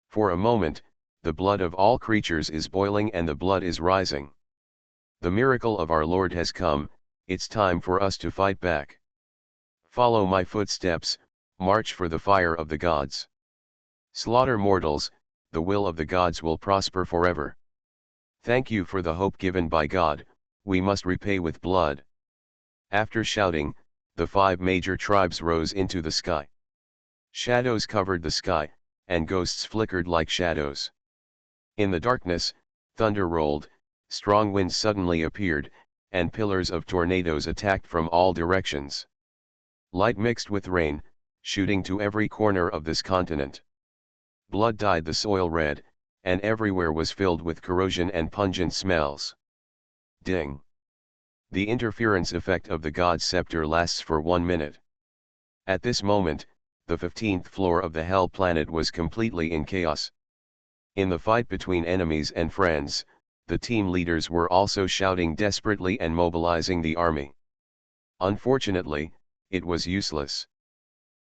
For a moment, the blood of all creatures is boiling and the blood is rising. The miracle of our Lord has come, it's time for us to fight back. Follow my footsteps, march for the fire of the gods. Slaughter mortals, the will of the gods will prosper forever. Thank you for the hope given by God, we must repay with blood. After shouting, the 5 major tribes rose into the sky. Shadows covered the sky, and ghosts flickered like shadows. In the darkness, thunder rolled, strong winds suddenly appeared, and pillars of tornadoes attacked from all directions. Light mixed with rain, shooting to every corner of this continent. Blood dyed the soil red, and everywhere was filled with corrosion and pungent smells. Ding! The interference effect of the God's scepter lasts for 1 minute. At this moment, the 15th floor of the Hell planet was completely in chaos. In the fight between enemies and friends, the team leaders were also shouting desperately and mobilizing the army. Unfortunately, it was useless.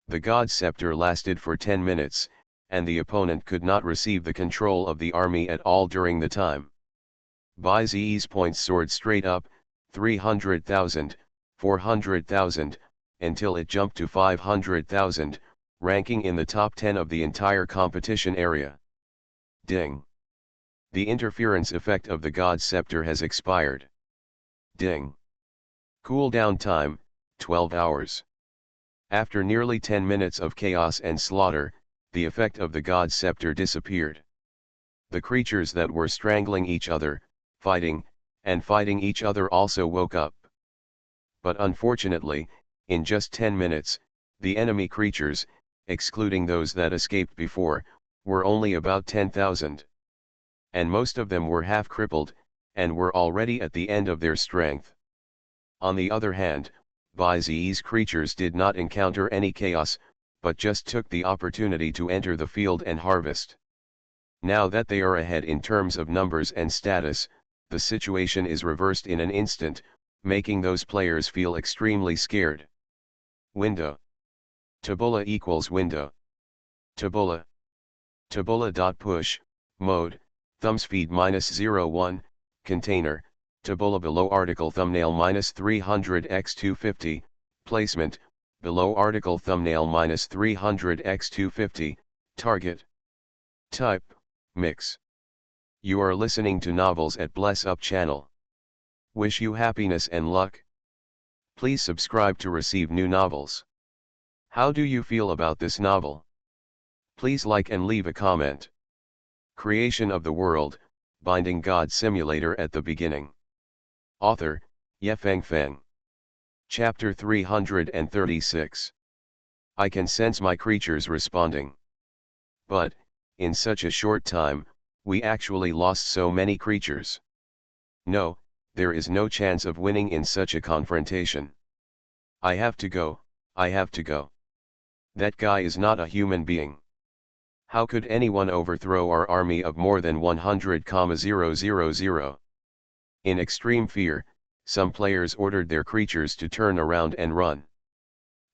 The God's scepter lasted for 10 minutes, and the opponent could not receive the control of the army at all during the time. Baizi's points soared straight up, 300,000, 400,000, until it jumped to 500,000, ranking in the top 10 of the entire competition area. Ding! The interference effect of the God's scepter has expired. Ding! Cooldown time, 12 hours. After nearly 10 minutes of chaos and slaughter, the effect of the God's scepter disappeared. The creatures that were strangling each other, fighting, and fighting each other also woke up. But unfortunately, in just 10 minutes, the enemy creatures, excluding those that escaped before, were only about 10,000. And most of them were half crippled, and were already at the end of their strength. On the other hand, Baizi's creatures did not encounter any chaos, but just took the opportunity to enter the field and harvest. Now that they are ahead in terms of numbers and status, the situation is reversed in an instant, making those players feel extremely scared. Window. Tabula equals window. Tabula. Tabula.push, mode, thumbspeed -01, container, tabula below article thumbnail -300x250, placement, below article thumbnail -300x250, target. Type, mix. You are listening to Novels at Bless Up channel. Wish you happiness and luck. Please subscribe to receive new novels. How do you feel about this novel? Please like and leave a comment. Creation of the World, Binding God Simulator at the Beginning. Author, Yefeng Feng. Chapter 336. I can sense my creatures responding. But, in such a short time, we actually lost so many creatures. No, there is no chance of winning in such a confrontation. I have to go, I have to go. That guy is not a human being. How could anyone overthrow our army of more than 100,000? In extreme fear, some players ordered their creatures to turn around and run.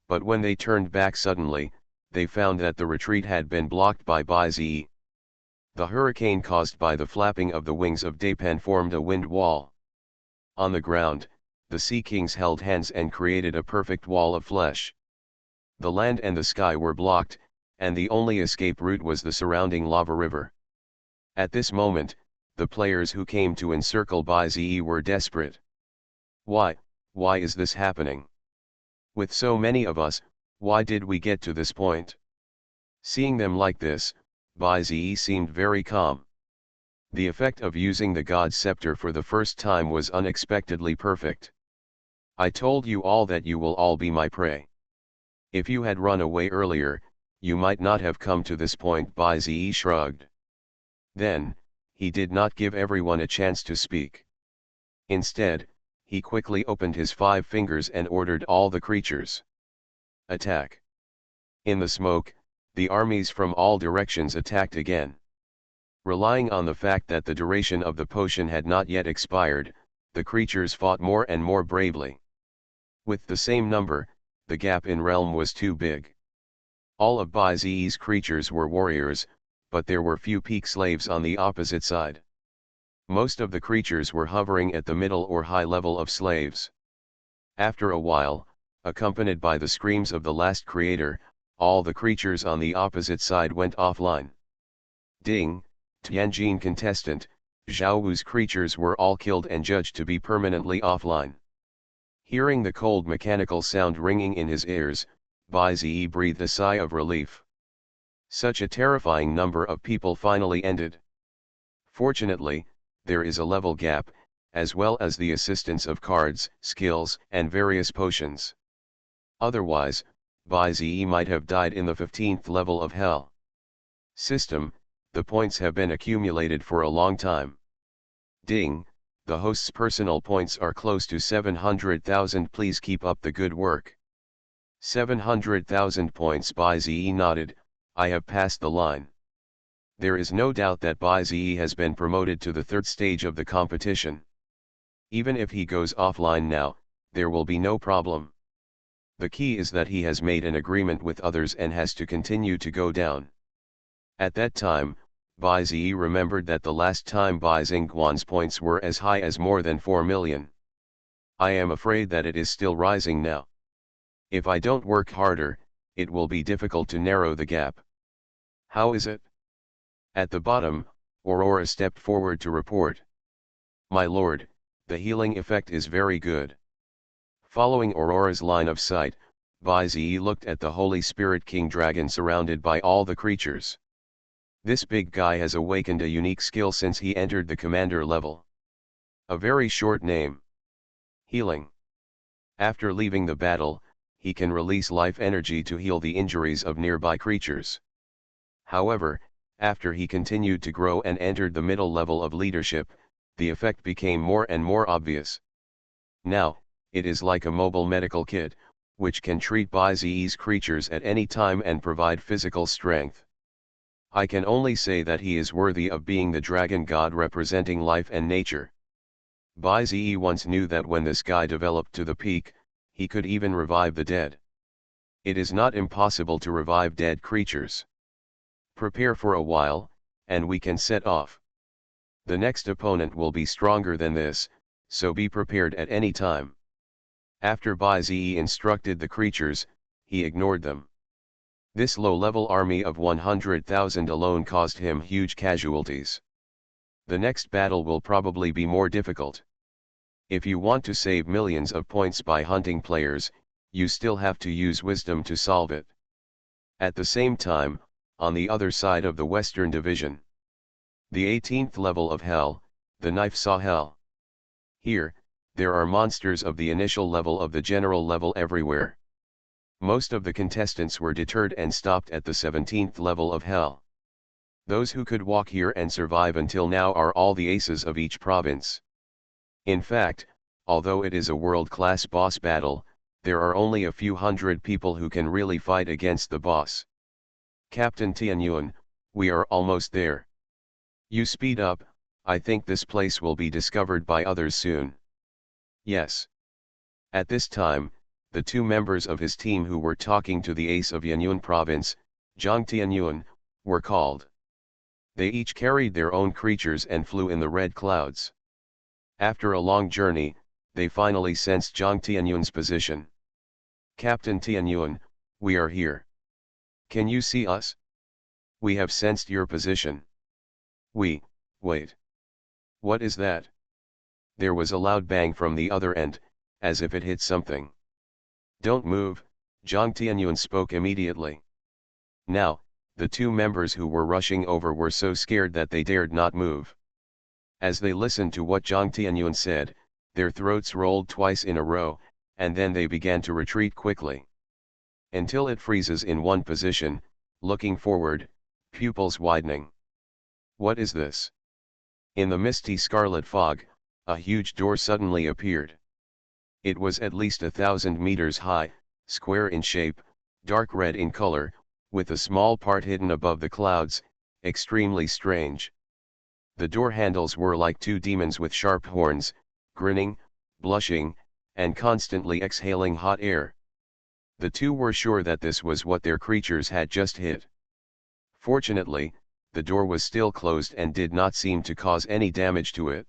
But when they turned back suddenly, they found that the retreat had been blocked by Bai-Ze. The hurricane caused by the flapping of the wings of Dapen formed a wind wall. On the ground, the Sea Kings held hands and created a perfect wall of flesh. The land and the sky were blocked, and the only escape route was the surrounding lava river. At this moment, the players who came to encircle Bai-Ze were desperate. Why is this happening? With so many of us, why did we get to this point? Seeing them like this, Bai-Ze seemed very calm. The effect of using the God Scepter for the first time was unexpectedly perfect. I told you all that you will all be my prey. If you had run away earlier, you might not have come to this point. Bai-Ze shrugged. Then, he did not give everyone a chance to speak. Instead, he quickly opened his 5 fingers and ordered all the creatures. Attack. In the smoke, the armies from all directions attacked again. Relying on the fact that the duration of the potion had not yet expired, the creatures fought more and more bravely. With the same number, the gap in realm was too big. All of Bai-Ze's creatures were warriors, but there were few peak slaves on the opposite side. Most of the creatures were hovering at the middle or high level of slaves. After a while, accompanied by the screams of the last creator, all the creatures on the opposite side went offline. Ding, Tianjin contestant, Zhao Wu's creatures were all killed and judged to be permanently offline. Hearing the cold mechanical sound ringing in his ears, Bai-Ze breathed a sigh of relief. Such a terrifying number of people finally ended. Fortunately, there is a level gap, as well as the assistance of cards, skills, and various potions. Otherwise, Bai-Ze might have died in the 15th level of hell. System, the points have been accumulated for a long time. Ding, the host's personal points are close to 700,000. Please keep up the good work. 700,000 points. Bai-Ze nodded. I have passed the line. There is no doubt that Bai-Ze has been promoted to the 3rd stage of the competition. Even if he goes offline now, there will be no problem. The key is that he has made an agreement with others and has to continue to go down. At that time, Bai-Ze remembered that the last time Bai Zingguan's points were as high as more than 4 million. I am afraid that it is still rising now. If I don't work harder, it will be difficult to narrow the gap. How is it? At the bottom, Aurora stepped forward to report. My lord, the healing effect is very good. Following Aurora's line of sight, Bai-Ze looked at the Holy Spirit King Dragon surrounded by all the creatures. This big guy has awakened a unique skill since he entered the commander level. A very short name. Healing. After leaving the battle, he can release life energy to heal the injuries of nearby creatures. However, after he continued to grow and entered the middle level of leadership, the effect became more and more obvious. Now, it is like a mobile medical kit, which can treat Bai-Ze's creatures at any time and provide physical strength. I can only say that he is worthy of being the dragon god representing life and nature. Bai-Ze once knew that when this guy developed to the peak, he could even revive the dead. It is not impossible to revive dead creatures. Prepare for a while, and we can set off. The next opponent will be stronger than this, so be prepared at any time. After Bai-Ze instructed the creatures, he ignored them. This low-level army of 100,000 alone caused him huge casualties. The next battle will probably be more difficult. If you want to save millions of points by hunting players, you still have to use wisdom to solve it. At the same time, on the other side of the Western Division. The 18th level of Hell, the Knife Saw Hell. Here, there are monsters of the initial level of the general level everywhere. Most of the contestants were deterred and stopped at the 17th level of Hell. Those who could walk here and survive until now are all the aces of each province. In fact, although it is a world-class boss battle, there are only a few hundred people who can really fight against the boss. Captain Tianyuan, we are almost there. You speed up, I think this place will be discovered by others soon. Yes. At this time, the two members of his team who were talking to the ace of Yanyuan province, Zhang Tianyuan, were called. They each carried their own creatures and flew in the red clouds. After a long journey, they finally sensed Zhang Tianyuan's position. Captain Tianyuan, we are here. Can you see us? We have sensed your position. Wait. What is that? There was a loud bang from the other end, as if it hit something. Don't move, Zhang Tianyuan spoke immediately. Now, the two members who were rushing over were so scared that they dared not move. As they listened to what Zhang Tianyuan said, their throats rolled twice in a row, and then they began to retreat quickly. Until it freezes in one position, looking forward, pupils widening. What is this? In the misty scarlet fog, a huge door suddenly appeared. It was at least 1,000 meters high, square in shape, dark red in color, with a small part hidden above the clouds, extremely strange. The door handles were like two demons with sharp horns, grinning, blushing, and constantly exhaling hot air. The two were sure that this was what their creatures had just hit. Fortunately, the door was still closed and did not seem to cause any damage to it.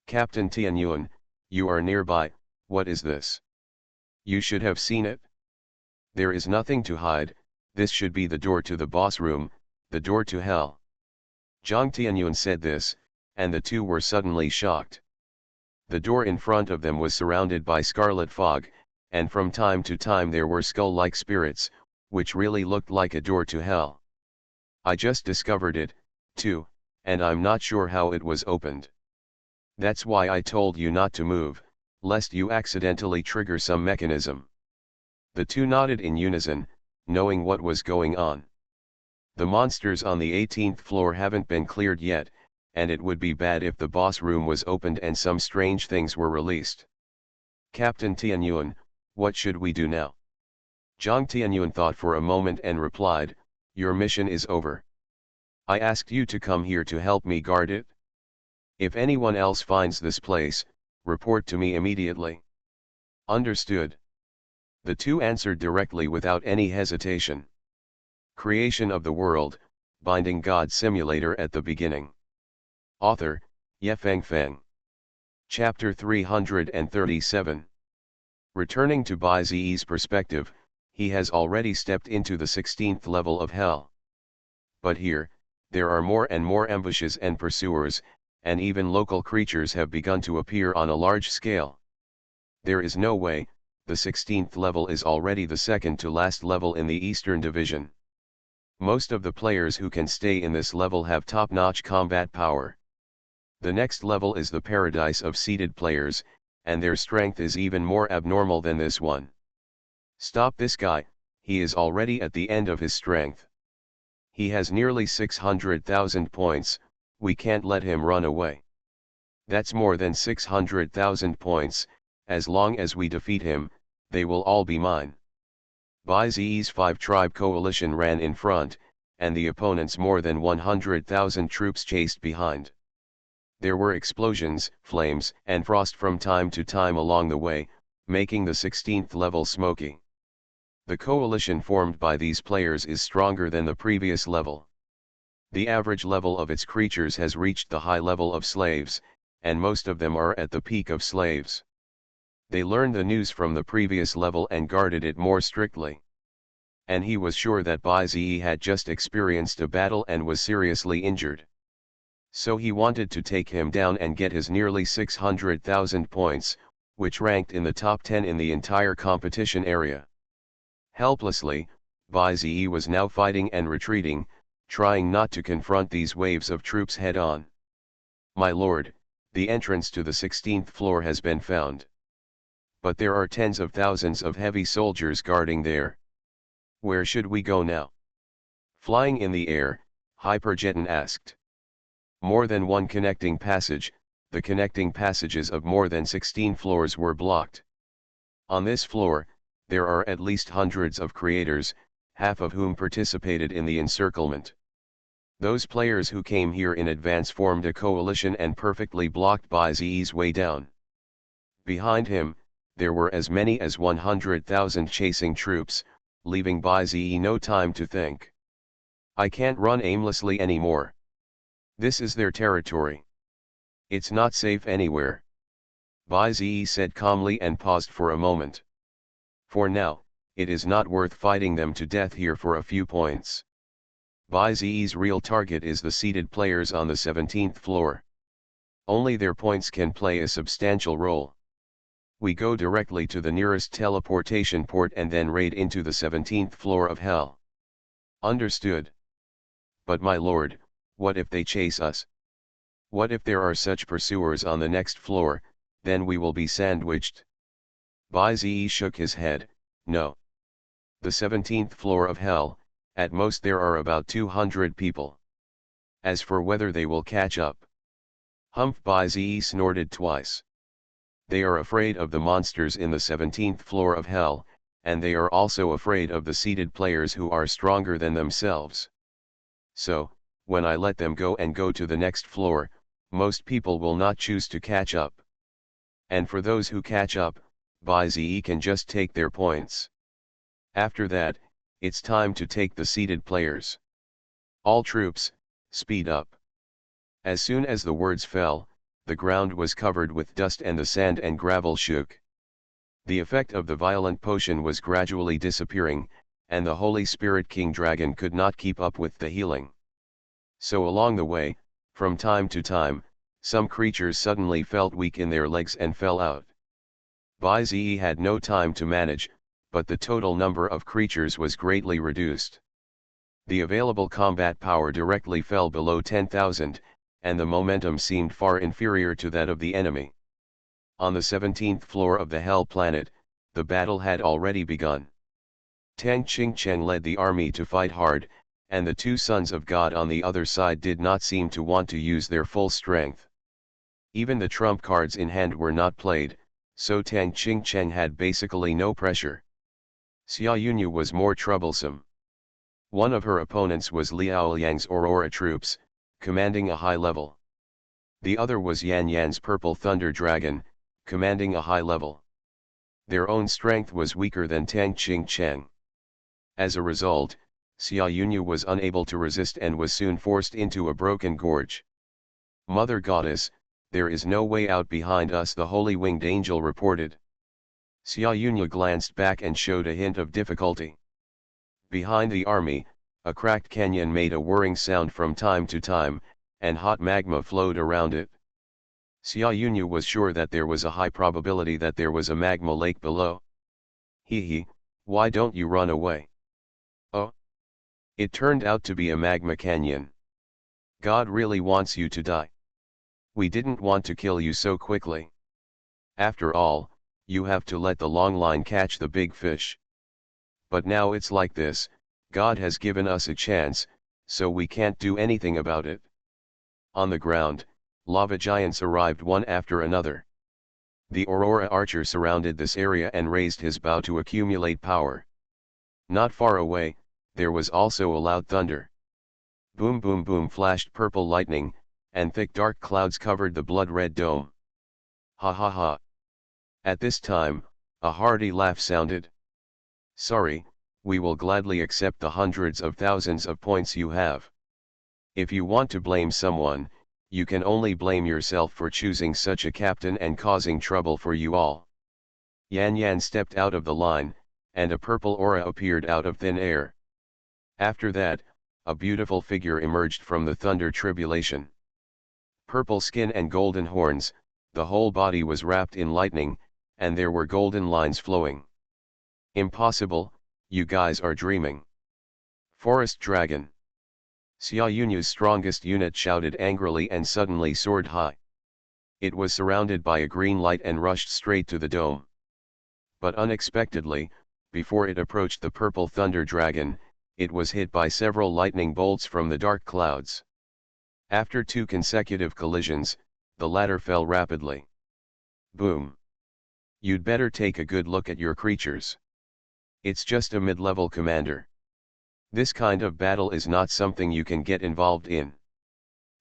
Captain Tianyuan, you are nearby, what is this? You should have seen it. There is nothing to hide, this should be the door to the boss room, the door to hell. Zhang Tianyuan said this, and the two were suddenly shocked. The door in front of them was surrounded by scarlet fog, and from time to time there were skull-like spirits, which really looked like a door to hell. I just discovered it, too, and I'm not sure how it was opened. That's why I told you not to move, lest you accidentally trigger some mechanism. The two nodded in unison, knowing what was going on. The monsters on the 18th floor haven't been cleared yet, and it would be bad if the boss room was opened and some strange things were released. Captain Tianyuan, what should we do now? Zhang Tianyuan thought for a moment and replied, your mission is over. I asked you to come here to help me guard it. If anyone else finds this place, report to me immediately. Understood. The two answered directly without any hesitation. Creation of the World, Binding God Simulator at the beginning. Author, Yefeng Feng. Chapter 337. Returning to Bai Zi's perspective, he has already stepped into the 16th level of Hell. But here, there are more and more ambushes and pursuers, and even local creatures have begun to appear on a large scale. There is no way, the 16th level is already the second to last level in the Eastern Division. Most of the players who can stay in this level have top-notch combat power. The next level is the paradise of seeded players, and their strength is even more abnormal than this one. Stop this guy, he is already at the end of his strength. He has nearly 600,000 points, we can't let him run away. That's more than 600,000 points, as long as we defeat him, they will all be mine. Bai Zi's 5-tribe coalition ran in front, and the opponent's more than 100,000 troops chased behind. There were explosions, flames, and frost from time to time along the way, making the 16th level smoky. The coalition formed by these players is stronger than the previous level. The average level of its creatures has reached the high level of slaves, and most of them are at the peak of slaves. They learned the news from the previous level and guarded it more strictly. And he was sure that Bai Zi had just experienced a battle and was seriously injured. So he wanted to take him down and get his nearly 600,000 points, which ranked in the top 10 in the entire competition area. Helplessly, Bai Zi was now fighting and retreating, trying not to confront these waves of troops head-on. "My lord, the entrance to the 16th floor has been found. But there are tens of thousands of heavy soldiers guarding there. Where should we go now?" Flying in the air, Hypergeton asked. More than one connecting passage, the connecting passages of more than 16 floors were blocked. On this floor, there are at least hundreds of creators, half of whom participated in the encirclement. Those players who came here in advance formed a coalition and perfectly blocked Bai Zi's way down. Behind him, there were as many as 100,000 chasing troops, leaving Bai Zi no time to think. "I can't run aimlessly anymore. This is their territory. It's not safe anywhere," Bai Zi said calmly and paused for a moment. "For now, it is not worth fighting them to death here for a few points. Bai Zi's real target is the seated players on the 17th floor. Only their points can play a substantial role. We go directly to the nearest teleportation port and then raid into the 17th floor of hell." "Understood. But my lord, what if they chase us? What if there are such pursuers on the next floor? Then we will be sandwiched." Bai Zi shook his head. "No. The 17th floor of hell, at most there are about 200 people. As for whether they will catch up." Humph! Bai Zi snorted twice. "They are afraid of the monsters in the 17th floor of hell, and they are also afraid of the seated players who are stronger than themselves. So, when I let them go and go to the next floor, most people will not choose to catch up. And for those who catch up, Bai Zi can just take their points. After that, it's time to take the seated players. All troops, speed up." As soon as the words fell, the ground was covered with dust and the sand and gravel shook. The effect of the violent potion was gradually disappearing, and the Holy Spirit King Dragon could not keep up with the healing. So along the way, from time to time, some creatures suddenly felt weak in their legs and fell out. Bai Zi had no time to manage, but the total number of creatures was greatly reduced. The available combat power directly fell below 10,000, and the momentum seemed far inferior to that of the enemy. On the 17th floor of the Hell Planet, the battle had already begun. Tang Qingcheng led the army to fight hard, and the two sons of God on the other side did not seem to want to use their full strength. Even the trump cards in hand were not played, so Tang Qingcheng had basically no pressure. Xia Yunyu was more troublesome. One of her opponents was Liao Yang's Aurora troops, commanding a high level. The other was Yan Yan's Purple Thunder Dragon, commanding a high level. Their own strength was weaker than Tang Qingcheng. As a result, Xia Yunyu was unable to resist and was soon forced into a broken gorge. "Mother Goddess, there is no way out behind us," the Holy Winged Angel reported. Xia Yunyu glanced back and showed a hint of difficulty. Behind the army, a cracked canyon made a whirring sound from time to time, and hot magma flowed around it. Xia Yunyu was sure that there was a high probability that there was a magma lake below. Hee, why don't you run away?" "Oh. It turned out to be a magma canyon. God really wants you to die. We didn't want to kill you so quickly. After all, you have to let the long line catch the big fish. But now it's like this, God has given us a chance, so we can't do anything about it." On the ground, lava giants arrived one after another. The Aurora Archer surrounded this area and raised his bow to accumulate power. Not far away, there was also a loud thunder. Boom boom boom flashed purple lightning, and thick dark clouds covered the blood-red dome. Ha ha ha. At this time, a hearty laugh sounded. "Sorry, we will gladly accept the hundreds of thousands of points you have. If you want to blame someone, you can only blame yourself for choosing such a captain and causing trouble for you all." Yan Yan stepped out of the line, and a purple aura appeared out of thin air. After that, a beautiful figure emerged from the thunder tribulation. Purple skin and golden horns, the whole body was wrapped in lightning, and there were golden lines flowing. "Impossible, you guys are dreaming. Forest Dragon. Xiaoyunyu's strongest unit shouted angrily and suddenly soared high. It was surrounded by a green light and rushed straight to the dome. But unexpectedly, before it approached the purple thunder dragon, it was hit by several lightning bolts from the dark clouds. After 2 consecutive collisions, the latter fell rapidly. Boom. You'd better take a good look at your creatures. It's just a mid-level commander. This kind of battle is not something you can get involved in.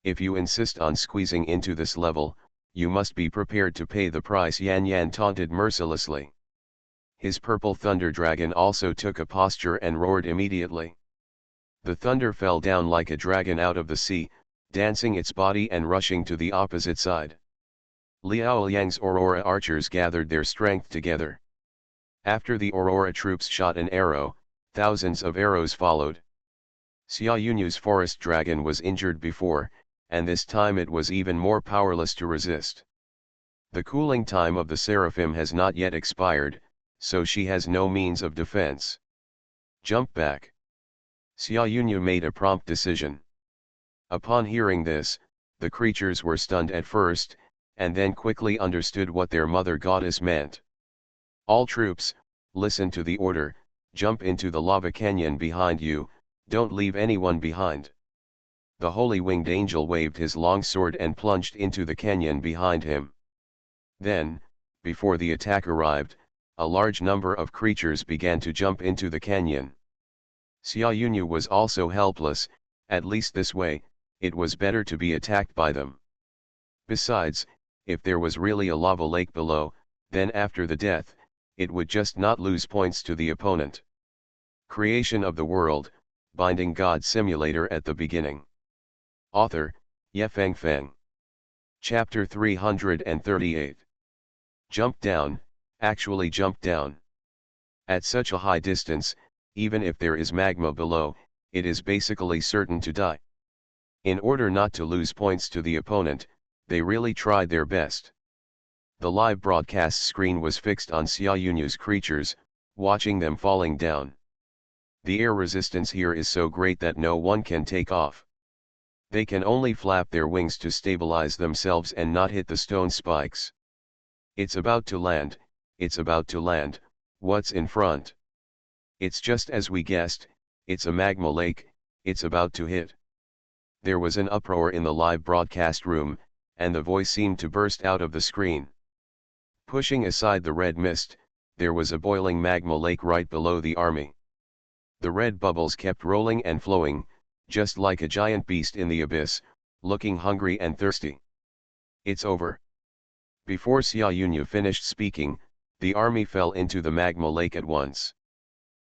If you insist on squeezing into this level, you must be prepared to pay the price. Yan Yan taunted mercilessly. His purple thunder dragon also took a posture and roared immediately. The thunder fell down like a dragon out of the sea, dancing its body and rushing to the opposite side. Liao Liang's Aurora archers gathered their strength together. After the Aurora troops shot an arrow, thousands of arrows followed. Xiaoyunyu's forest dragon was injured before, and this time it was even more powerless to resist. The cooling time of the Seraphim has not yet expired, so she has no means of defense. Jump back. Xiaoyunyu made a prompt decision. Upon hearing this, the creatures were stunned at first, and then quickly understood what their mother goddess meant. All troops, listen to the order, jump into the lava canyon behind you, don't leave anyone behind. The holy winged angel waved his long sword and plunged into the canyon behind him. Then, before the attack arrived, a large number of creatures began to jump into the canyon. Xiaoyunyu was also helpless, at least this way, it was better to be attacked by them. Besides, if there was really a lava lake below, then after the death, it would just not lose points to the opponent. Creation of the World, Binding God Simulator at the beginning. Author, Yefeng Feng. Chapter 338. Jump down, actually jump down. At such a high distance, even if there is magma below, it is basically certain to die. In order not to lose points to the opponent, they really tried their best. The live broadcast screen was fixed on Xiaoyunyu's creatures, watching them falling down. The air resistance here is so great that no one can take off. They can only flap their wings to stabilize themselves and not hit the stone spikes. It's about to land, it's about to land, what's in front? It's just as we guessed, it's a magma lake, it's about to hit. There was an uproar in the live broadcast room, and the voice seemed to burst out of the screen. Pushing aside the red mist, there was a boiling magma lake right below the army. The red bubbles kept rolling and flowing, just like a giant beast in the abyss, looking hungry and thirsty. It's over. Before Xiaoyunyu finished speaking, the army fell into the magma lake at once.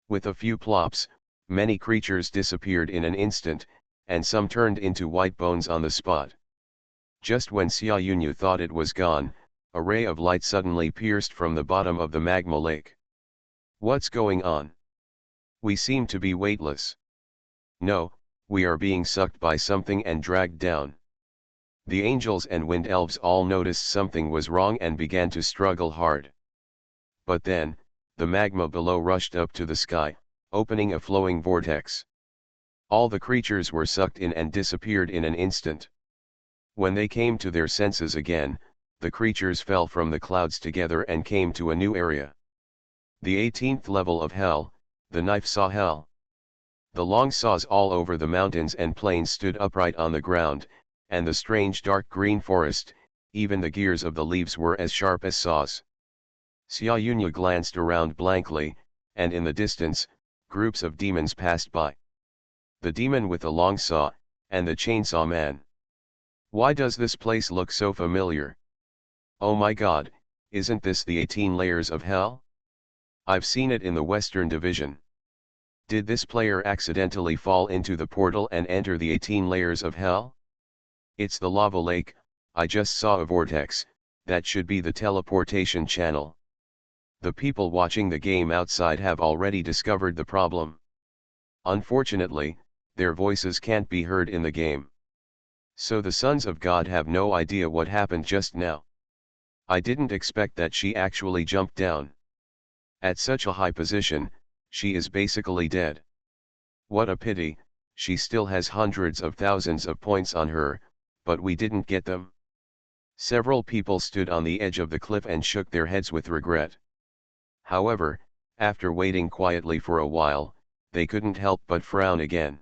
With a few plops, many creatures disappeared in an instant, and some turned into white bones on the spot. Just when Xiaoyunyu thought it was gone, a ray of light suddenly pierced from the bottom of the magma lake. What's going on? We seem to be weightless. No, we are being sucked by something and dragged down. The angels and wind elves all noticed something was wrong and began to struggle hard. But then, the magma below rushed up to the sky, opening a flowing vortex. All the creatures were sucked in and disappeared in an instant. When they came to their senses again, the creatures fell from the clouds together and came to a new area. The 18th level of hell, the knife saw hell. The long saws all over the mountains and plains stood upright on the ground, and the strange dark green forest, even the gears of the leaves were as sharp as saws. Xiaoyunyu glanced around blankly, and in the distance, groups of demons passed by. The demon with the long saw, and the chainsaw man. Why does this place look so familiar? Oh my god, isn't this the 18 layers of hell? I've seen it in the Western Division. Did this player accidentally fall into the portal and enter the 18 layers of hell? It's the lava lake, I just saw a vortex, that should be the teleportation channel. The people watching the game outside have already discovered the problem. Unfortunately, their voices can't be heard in the game. So the sons of God have no idea what happened just now. I didn't expect that she actually jumped down. At such a high position, she is basically dead. What a pity, she still has hundreds of thousands of points on her, but we didn't get them. Several people stood on the edge of the cliff and shook their heads with regret. However, after waiting quietly for a while, they couldn't help but frown again.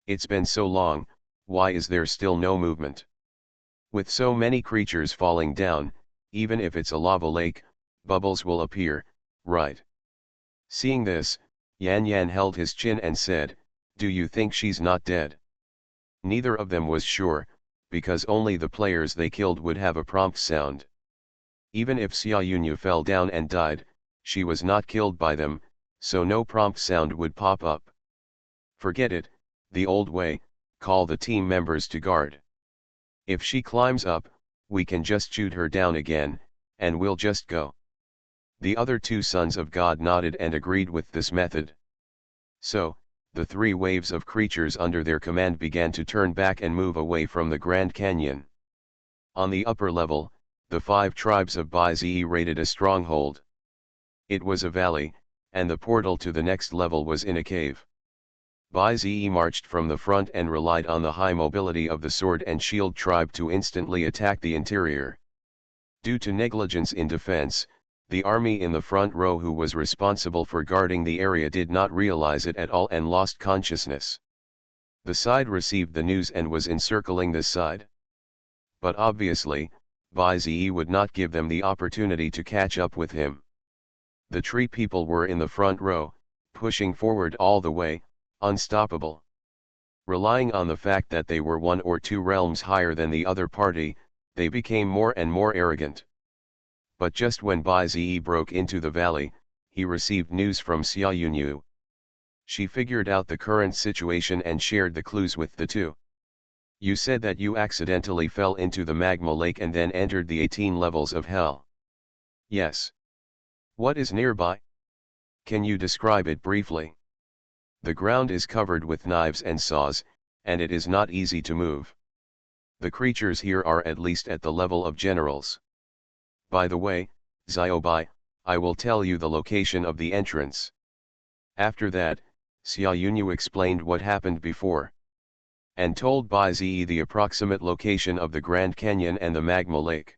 It's been so long, why is there still no movement? With so many creatures falling down, even if it's a lava lake, bubbles will appear, right? Seeing this, Yan Yan held his chin and said, "Do you think she's not dead?" Neither of them was sure, because only the players they killed would have a prompt sound. Even if Xia Yunyu fell down and died, she was not killed by them, so no prompt sound would pop up. Forget it, the old way, call the team members to guard. If she climbs up, we can just shoot her down again, and we'll just go. The other two sons of God nodded and agreed with this method. So, the three waves of creatures under their command began to turn back and move away from the Grand Canyon. On the upper level, the 5 tribes of Bai Zi raided a stronghold. It was a valley, and the portal to the next level was in a cave. Bai Zi marched from the front and relied on the high mobility of the Sword and Shield tribe to instantly attack the interior. Due to negligence in defense, the army in the front row who was responsible for guarding the area did not realize it at all and lost consciousness. The side received the news and was encircling this side. But obviously, Bai Zi would not give them the opportunity to catch up with him. The tree people were in the front row, pushing forward all the way, unstoppable. Relying on the fact that they were 1 or 2 realms higher than the other party, they became more and more arrogant. But just when Bai Zi broke into the valley, he received news from Xia Yunyu. She figured out the current situation and shared the clues with the two. "You said that you accidentally fell into the magma lake and then entered the 18 levels of hell." "Yes." "What is nearby? Can you describe it briefly?" "The ground is covered with knives and saws, and it is not easy to move. The creatures here are at least at the level of generals. By the way, Xiaobai, I will tell you the location of the entrance." After that, Xia Yunyu explained what happened before, and told Bai Zi the approximate location of the Grand Canyon and the magma lake.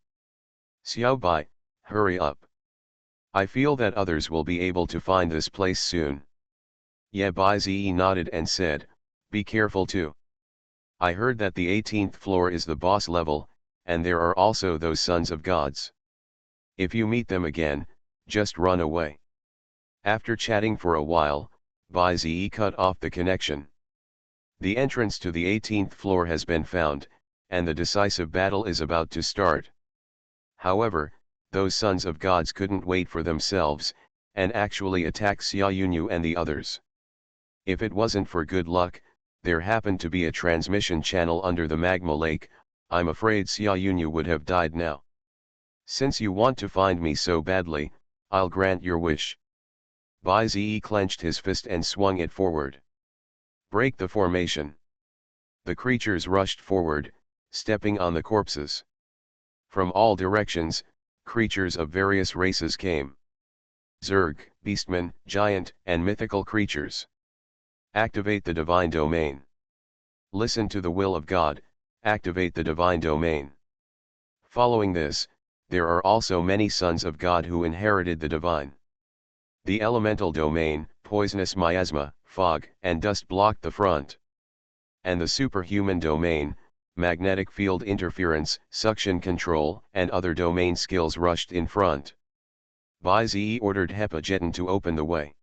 "Xiaobai, hurry up. I feel that others will be able to find this place soon." Yeah, Bai Zi nodded and said, "Be careful too. I heard that the 18th floor is the boss level, and there are also those sons of gods. If you meet them again, just run away." After chatting for a while, Bai Zi cut off the connection. The entrance to the 18th floor has been found, and the decisive battle is about to start. However, those sons of gods couldn't wait for themselves, and actually attacked Xia Yunyu and the others. If it wasn't for good luck, there happened to be a transmission channel under the magma lake, I'm afraid Xia Yunyu would have died now. "Since you want to find me so badly, I'll grant your wish." Bai Zi clenched his fist and swung it forward. "Break the formation." The creatures rushed forward, stepping on the corpses. From all directions, creatures of various races came. Zerg, beastmen, giant, and mythical creatures. Activate the divine domain. Listen to the will of God, activate the divine domain. Following this, there are also many sons of God who inherited the divine. The elemental domain, poisonous miasma, fog, and dust blocked the front. And the superhuman domain, magnetic field interference, suction control, and other domain skills rushed in front. Bai Zi ordered Hepajeton to open the way.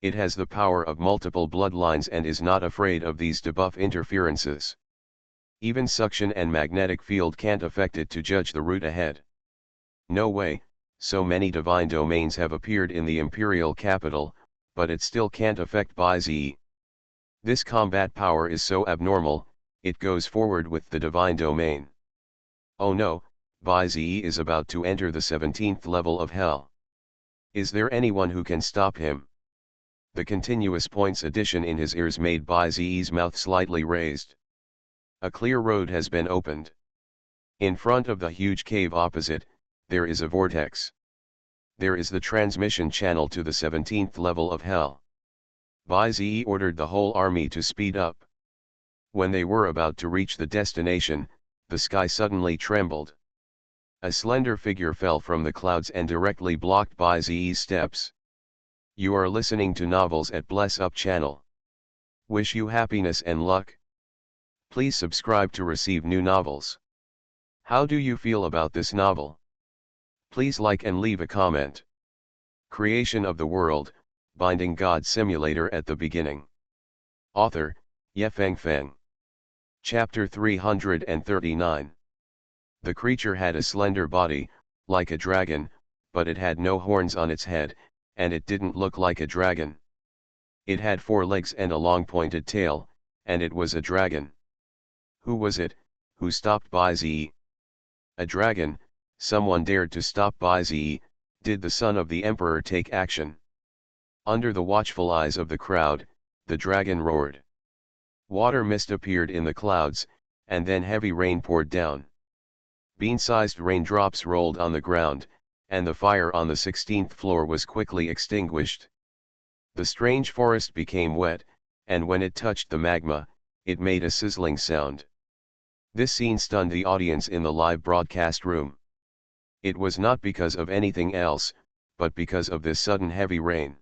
It has the power of multiple bloodlines and is not afraid of these debuff interferences. Even suction and magnetic field can't affect it to judge the route ahead. No way, so many divine domains have appeared in the imperial capital, but it still can't affect Bai Zi. This combat power is so abnormal, it goes forward with the divine domain. Oh no, Bai Zi is about to enter the 17th level of hell. Is there anyone who can stop him? The continuous points addition in his ears made Bai Zi's mouth slightly raised. A clear road has been opened. In front of the huge cave opposite, there is a vortex. There is the transmission channel to the 17th level of hell. Bai Zi ordered the whole army to speed up. When they were about to reach the destination, the sky suddenly trembled. A slender figure fell from the clouds and directly blocked Bai Zi's steps. You are listening to Novels at Bless Up channel. Wish you happiness and luck. Please subscribe to receive new novels. How do you feel about this novel? Please like and leave a comment. Creation of the World, Binding God Simulator at the Beginning. Author, Yefeng Feng. Chapter 339. The creature had a slender body, like a dragon, but it had no horns on its head, and it didn't look like a dragon. It had 4 legs and a long pointed tail, and it was a dragon. Who was it, who stopped Bai Zi? A dragon. Someone dared to stop Bai Zi. Did the son of the emperor take action? Under the watchful eyes of the crowd, the dragon roared. Water mist appeared in the clouds, and then heavy rain poured down. Bean-sized raindrops rolled on the ground, and the fire on the 16th floor was quickly extinguished. The strange forest became wet, and when it touched the magma, it made a sizzling sound. This scene stunned the audience in the live broadcast room. It was not because of anything else, but because of this sudden heavy rain.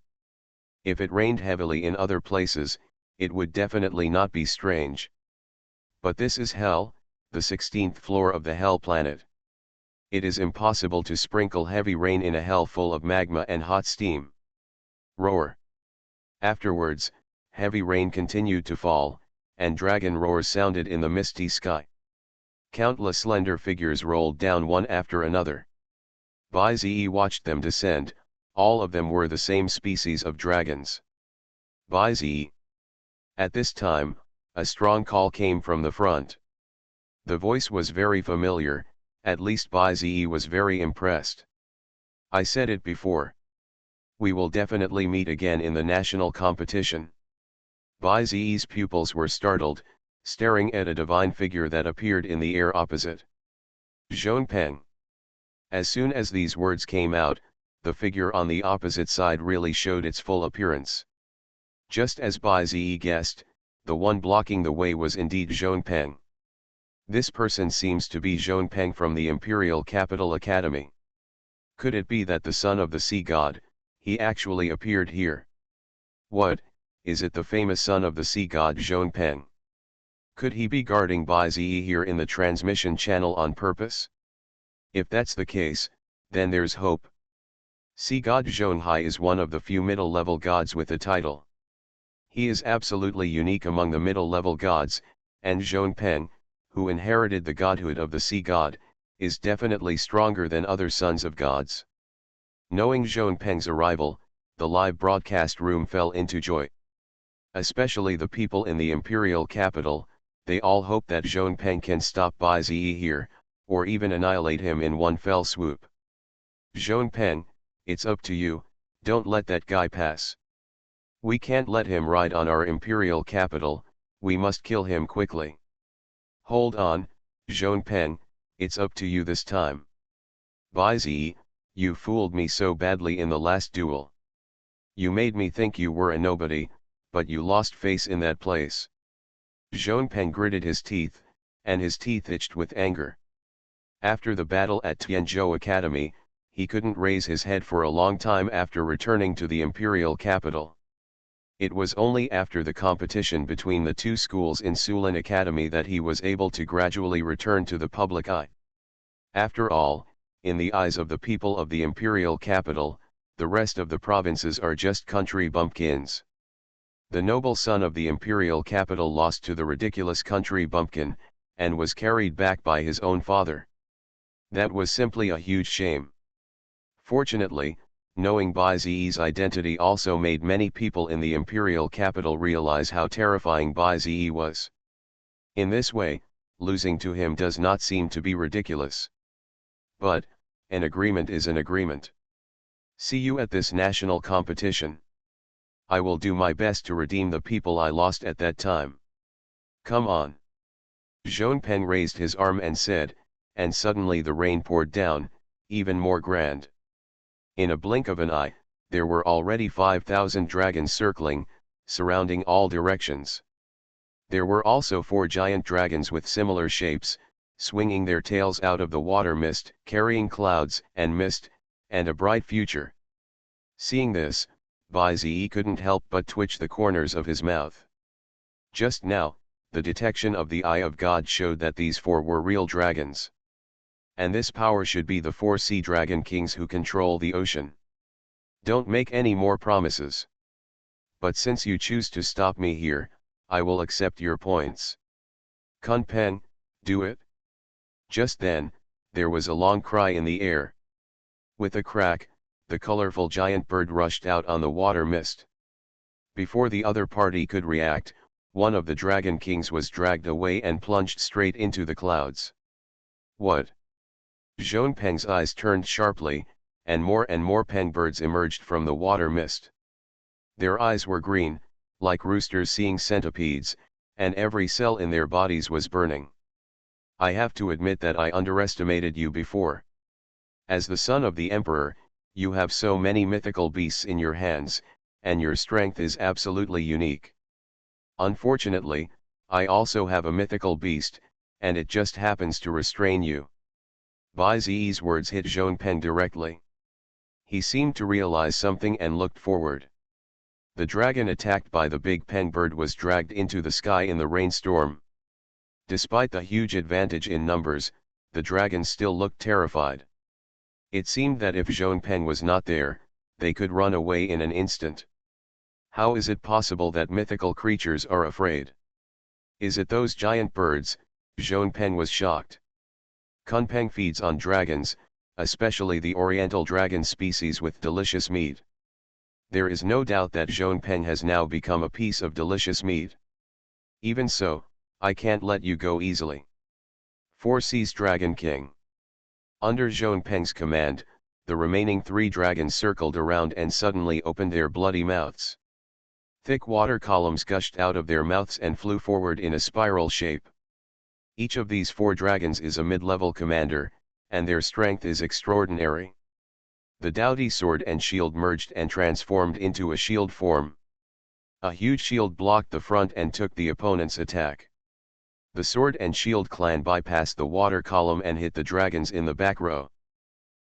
If it rained heavily in other places, it would definitely not be strange. But this is hell, the 16th floor of the hell planet. It is impossible to sprinkle heavy rain in a hell full of magma and hot steam. Roar. Afterwards, heavy rain continued to fall, and dragon roars sounded in the misty sky. Countless slender figures rolled down one after another. Bai Zi watched them descend. All of them were the same species of dragons. Bai Zi. At this time, a strong call came from the front. The voice was very familiar, at least Bai Zi was very impressed. I said it before. We will definitely meet again in the national competition. Bai Zi's pupils were startled, staring at a divine figure that appeared in the air opposite. Zhongpeng. As soon as these words came out, the figure on the opposite side really showed its full appearance. Just as Bai Zi guessed, the one blocking the way was indeed Zhongpeng. This person seems to be Zhongpeng from the Imperial Capital Academy. Could it be that the son of the sea god, he actually appeared here? What, is it the famous son of the sea god Zhongpeng? Could he be guarding Bai Zi here in the transmission channel on purpose? If that's the case, then there's hope. Sea god Zhonghai is one of the few middle-level gods with the title. He is absolutely unique among the middle-level gods, and Zhongpeng, who inherited the godhood of the sea god, is definitely stronger than other sons of gods. Knowing Zhongpeng's arrival, the live broadcast room fell into joy. Especially the people in the imperial capital, they all hope that Zhongpeng can stop Bai Zi here, or even annihilate him in one fell swoop. Zhongpeng, it's up to you, don't let that guy pass. We can't let him ride on our imperial capital, we must kill him quickly. Hold on, Zhongpeng, it's up to you this time. Bai Zi, you fooled me so badly in the last duel. You made me think you were a nobody, but you lost face in that place. Zhongpeng gritted his teeth, and his teeth itched with anger. After the battle at Tianzhou Academy, he couldn't raise his head for a long time after returning to the imperial capital. It was only after the competition between the two schools in Sulan Academy that he was able to gradually return to the public eye. After all, in the eyes of the people of the imperial capital, the rest of the provinces are just country bumpkins. The noble son of the imperial capital lost to the ridiculous country bumpkin, and was carried back by his own father. That was simply a huge shame. Fortunately, knowing Bai Zi's identity also made many people in the imperial capital realize how terrifying Bai Zi was. In this way, losing to him does not seem to be ridiculous. But, an agreement is an agreement. See you at this national competition. I will do my best to redeem the people I lost at that time. Come on. Zhongpeng raised his arm and said, and suddenly the rain poured down, even more grand. In a blink of an eye, there were already 5,000 dragons circling, surrounding all directions. There were also 4 giant dragons with similar shapes, swinging their tails out of the water mist, carrying clouds and mist, and a bright future. Seeing this, Bai-Ze couldn't help but twitch the corners of his mouth. Just now, the detection of the Eye of God showed that these 4 were real dragons. And this power should be the 4 sea dragon kings who control the ocean. Don't make any more promises. But since you choose to stop me here, I will accept your points. Kunpeng, do it. Just then, there was a long cry in the air. With a crack, the colorful giant bird rushed out on the water mist. Before the other party could react, one of the dragon kings was dragged away and plunged straight into the clouds. What? Zhonpeng's eyes turned sharply, and more peng birds emerged from the water mist. Their eyes were green, like roosters seeing centipedes, and every cell in their bodies was burning. I have to admit that I underestimated you before. As the son of the emperor, you have so many mythical beasts in your hands, and your strength is absolutely unique. Unfortunately, I also have a mythical beast, and it just happens to restrain you. Bai-Ze's words hit Zhonpeng directly. He seemed to realize something and looked forward. The dragon attacked by the big peng bird was dragged into the sky in the rainstorm. Despite the huge advantage in numbers, the dragon still looked terrified. It seemed that if Zhonpeng was not there, they could run away in an instant. How is it possible that mythical creatures are afraid? Is it those giant birds? Zhonpeng was shocked. Kunpeng feeds on dragons, especially the oriental dragon species with delicious meat. There is no doubt that Zhonpeng has now become a piece of delicious meat. Even so, I can't let you go easily. 4 Seas Dragon King. Under Zhonpeng's command, the remaining 3 dragons circled around and suddenly opened their bloody mouths. Thick water columns gushed out of their mouths and flew forward in a spiral shape. Each of these 4 dragons is a mid-level commander, and their strength is extraordinary. The doughty sword and shield merged and transformed into a shield form. A huge shield blocked the front and took the opponent's attack. The sword and shield clan bypassed the water column and hit the dragons in the back row.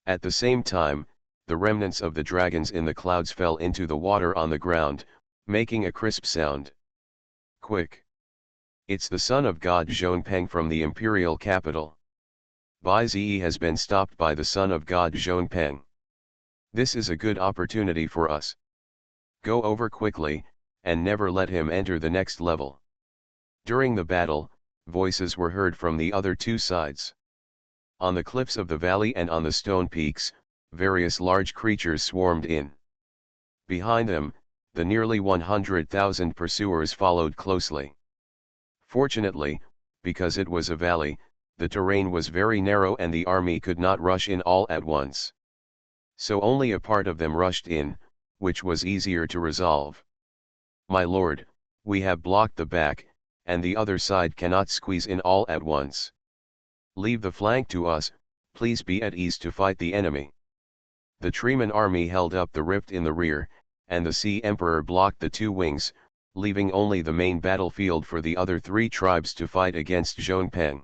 At the same time, the remnants of the dragons in the clouds fell into the water on the ground, making a crisp sound. Quick! It's the son of God Zhonpeng from the imperial capital. Bai-Ze has been stopped by the son of God Zhonpeng. This is a good opportunity for us. Go over quickly, and never let him enter the next level. During the battle, voices were heard from the other 2 sides. On the cliffs of the valley and on the stone peaks, various large creatures swarmed in. Behind them, the nearly 100,000 pursuers followed closely. Fortunately, because it was a valley, the terrain was very narrow and the army could not rush in all at once. So only a part of them rushed in, which was easier to resolve. My lord, we have blocked the back, and the other side cannot squeeze in all at once. Leave the flank to us, please be at ease to fight the enemy. The Treeman army held up the rift in the rear, and the Sea Emperor blocked the 2 wings, leaving only the main battlefield for the other 3 tribes to fight against Zhonpeng.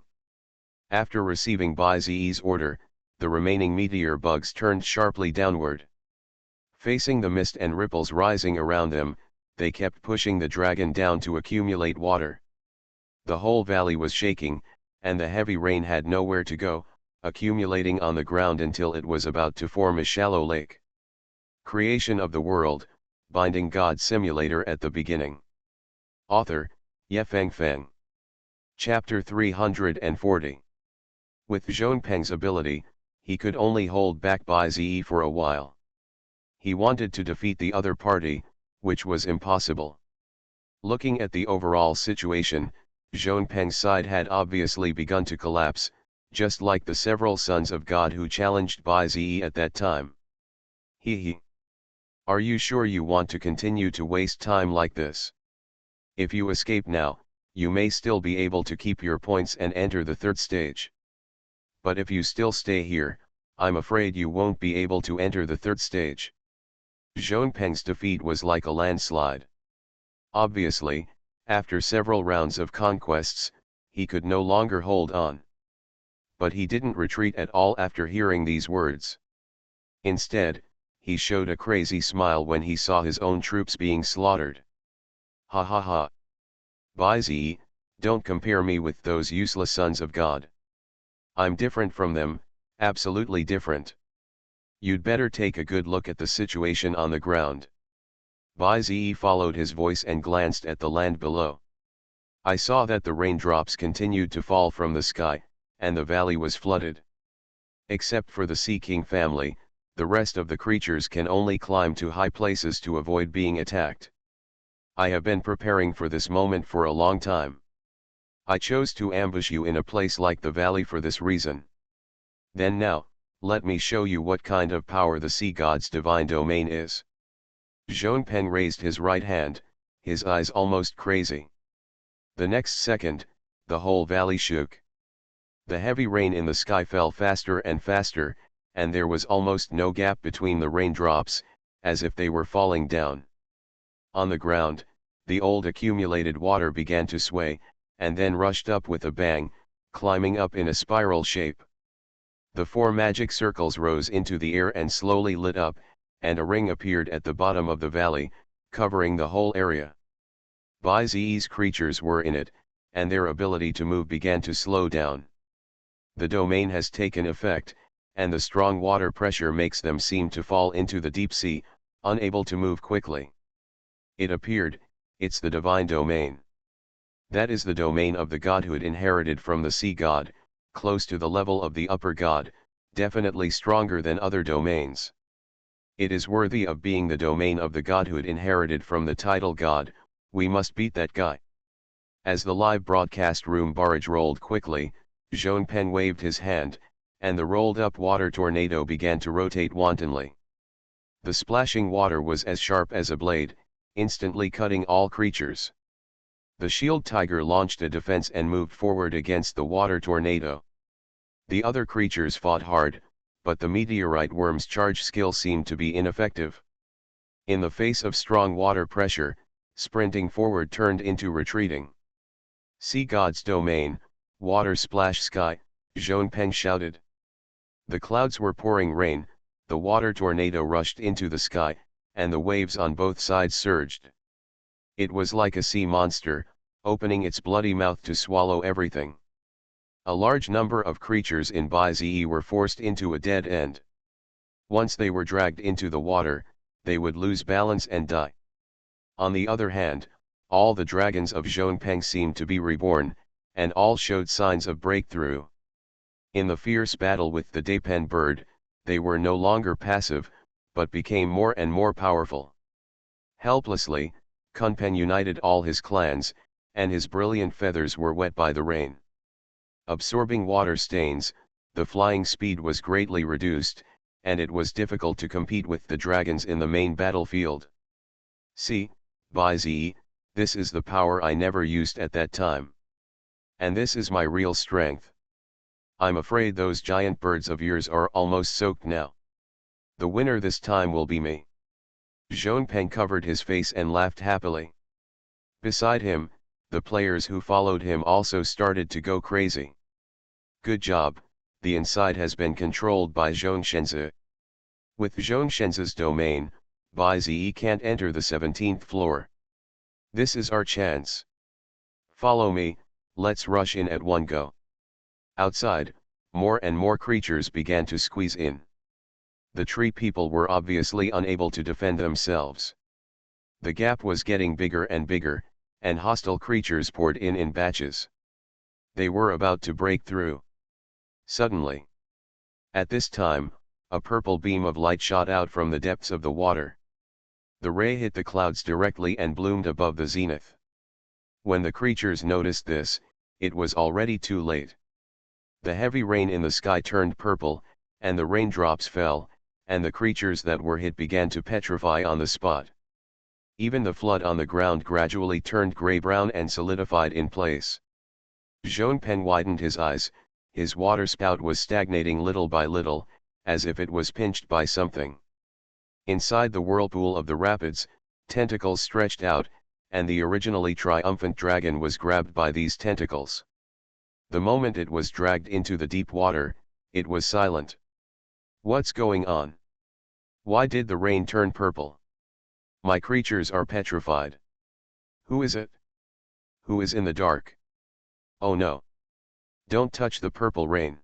After receiving Bai-Ze's order, the remaining meteor bugs turned sharply downward. Facing the mist and ripples rising around them, they kept pushing the dragon down to accumulate water. The whole valley was shaking, and the heavy rain had nowhere to go, accumulating on the ground until it was about to form a shallow lake. Creation of the World, Binding God Simulator at the beginning. Author, Yefeng Feng. Chapter 340. With Zhonpeng's ability, he could only hold back Bai-Ze for a while. He wanted to defeat the other party, which was impossible. Looking at the overall situation, Zhonpeng's side had obviously begun to collapse, just like the several sons of God who challenged Bai-Ze at that time. He. Are you sure you want to continue to waste time like this? If you escape now, you may still be able to keep your points and enter the 3rd stage. But if you still stay here, I'm afraid you won't be able to enter the 3rd stage. Zhonpeng's defeat was like a landslide. Obviously, after several rounds of conquests, he could no longer hold on. But he didn't retreat at all after hearing these words. Instead, he showed a crazy smile when he saw his own troops being slaughtered. Ha ha ha. Baizi, don't compare me with those useless sons of God. I'm different from them, absolutely different. You'd better take a good look at the situation on the ground. Baizi followed his voice and glanced at the land below. I saw that the raindrops continued to fall from the sky, and the valley was flooded. Except for the Sea King family, the rest of the creatures can only climb to high places to avoid being attacked. I have been preparing for this moment for a long time. I chose to ambush you in a place like the valley for this reason. Then now, let me show you what kind of power the sea god's divine domain is. Zhongpeng raised his right hand, his eyes almost crazy. The next second, the whole valley shook. The heavy rain in the sky fell faster and faster, and there was almost no gap between the raindrops, as if they were falling down. On the ground, the old accumulated water began to sway, and then rushed up with a bang, climbing up in a spiral shape. The 4 magic circles rose into the air and slowly lit up, and a ring appeared at the bottom of the valley, covering the whole area. Baizi's creatures were in it, and their ability to move began to slow down. The domain has taken effect, and the strong water pressure makes them seem to fall into the deep sea, unable to move quickly. It appeared, it's the divine domain. That is the domain of the godhood inherited from the sea god, close to the level of the upper god, definitely stronger than other domains. It is worthy of being the domain of the godhood inherited from the title god. We must beat that guy. As the live broadcast room barrage rolled quickly, Zhongpeng waved his hand, and the rolled-up water tornado began to rotate wantonly. The splashing water was as sharp as a blade, instantly cutting all creatures. The shield tiger launched a defense and moved forward against the water tornado. The other creatures fought hard, but the meteorite worm's charge skill seemed to be ineffective. In the face of strong water pressure, sprinting forward turned into retreating. Sea God's domain, water splash sky, Zhongpeng shouted. The clouds were pouring rain, the water tornado rushed into the sky, and the waves on both sides surged. It was like a sea monster, opening its bloody mouth to swallow everything. A large number of creatures in Baizi were forced into a dead end. Once they were dragged into the water, they would lose balance and die. On the other hand, all the dragons of Zhongpeng seemed to be reborn, and all showed signs of breakthrough. In the fierce battle with the Dapen bird, they were no longer passive, but became more and more powerful. Helplessly, Kunpeng united all his clans, and his brilliant feathers were wet by the rain. Absorbing water stains, the flying speed was greatly reduced, and it was difficult to compete with the dragons in the main battlefield. See, Baizi, this is the power I never used at that time. And this is my real strength. I'm afraid those giant birds of yours are almost soaked now. The winner this time will be me. Zhongpeng covered his face and laughed happily. Beside him, the players who followed him also started to go crazy. Good job, the inside has been controlled by Zhongshenzi. With Zhongshenzi's domain, Baizi can't enter the 17th floor. This is our chance. Follow me, let's rush in at one go. Outside, more and more creatures began to squeeze in. The tree people were obviously unable to defend themselves. The gap was getting bigger and bigger, and hostile creatures poured in batches. They were about to break through. Suddenly. At this time, a purple beam of light shot out from the depths of the water. The ray hit the clouds directly and bloomed above the zenith. When the creatures noticed this, it was already too late. The heavy rain in the sky turned purple, and the raindrops fell, and the creatures that were hit began to petrify on the spot. Even the flood on the ground gradually turned gray-brown and solidified in place. Zhongpeng widened his eyes, his water spout was stagnating little by little, as if it was pinched by something. Inside the whirlpool of the rapids, tentacles stretched out, and the originally triumphant dragon was grabbed by these tentacles. The moment it was dragged into the deep water, it was silent. What's going on? Why did the rain turn purple? My creatures are petrified. Who is it? Who is in the dark? Oh no. Don't touch the purple rain.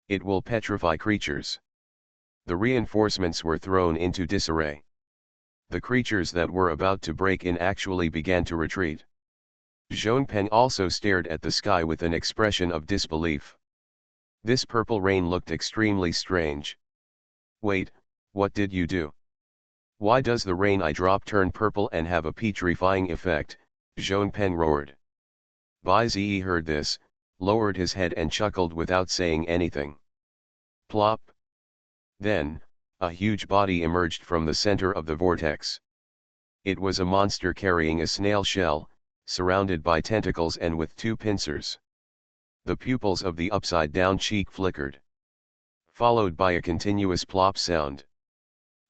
It will petrify creatures. The reinforcements were thrown into disarray. The creatures that were about to break in actually began to retreat. Zhongpeng also stared at the sky with an expression of disbelief. This purple rain looked extremely strange. Wait, what did you do? Why does the rain I drop turn purple and have a petrifying effect? Zhongpeng roared. Bai Zi heard this, lowered his head and chuckled without saying anything. Plop. Then, a huge body emerged from the center of the vortex. It was a monster carrying a snail shell, surrounded by tentacles and with two pincers. The pupils of the upside-down cheek flickered, followed by a continuous plop sound.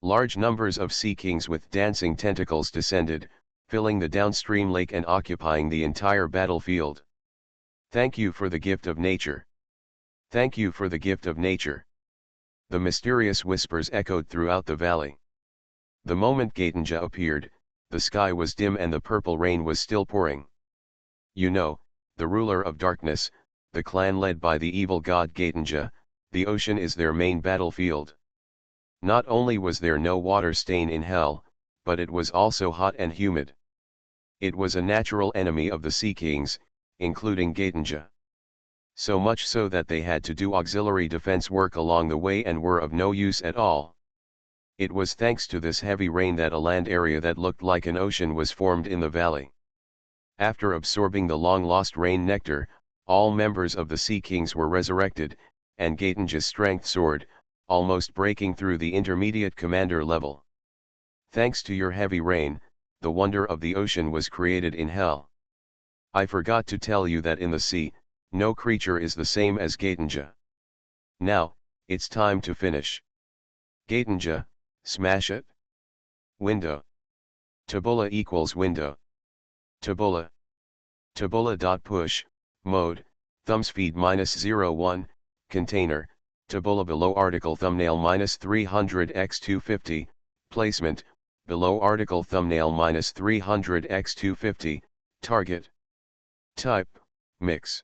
Large numbers of sea kings with dancing tentacles descended, filling the downstream lake and occupying the entire battlefield. Thank you for the gift of nature. Thank you for the gift of nature. The mysterious whispers echoed throughout the valley. The moment Gatenja appeared, the sky was dim and the purple rain was still pouring. You know, the ruler of darkness, the clan led by the evil god Gatenja, the ocean is their main battlefield. Not only was there no water stain in hell, but it was also hot and humid. It was a natural enemy of the Sea Kings, including Gatenja. So much so that they had to do auxiliary defense work along the way and were of no use at all. It was thanks to this heavy rain that a land area that looked like an ocean was formed in the valley. After absorbing the long-lost rain nectar, all members of the Sea Kings were resurrected, and Gatenja's strength soared, almost breaking through the intermediate commander level. Thanks to your heavy rain, the wonder of the ocean was created in hell. I forgot to tell you that in the sea, no creature is the same as Gatenja. Now, it's time to finish. Gatenja, smash it. Window. Tabula equals window. Tabula. Tabula.push, mode, thumbspeed -01, container, tabula below article thumbnail -300x250, placement, below article thumbnail -300x250, target. Type, mix.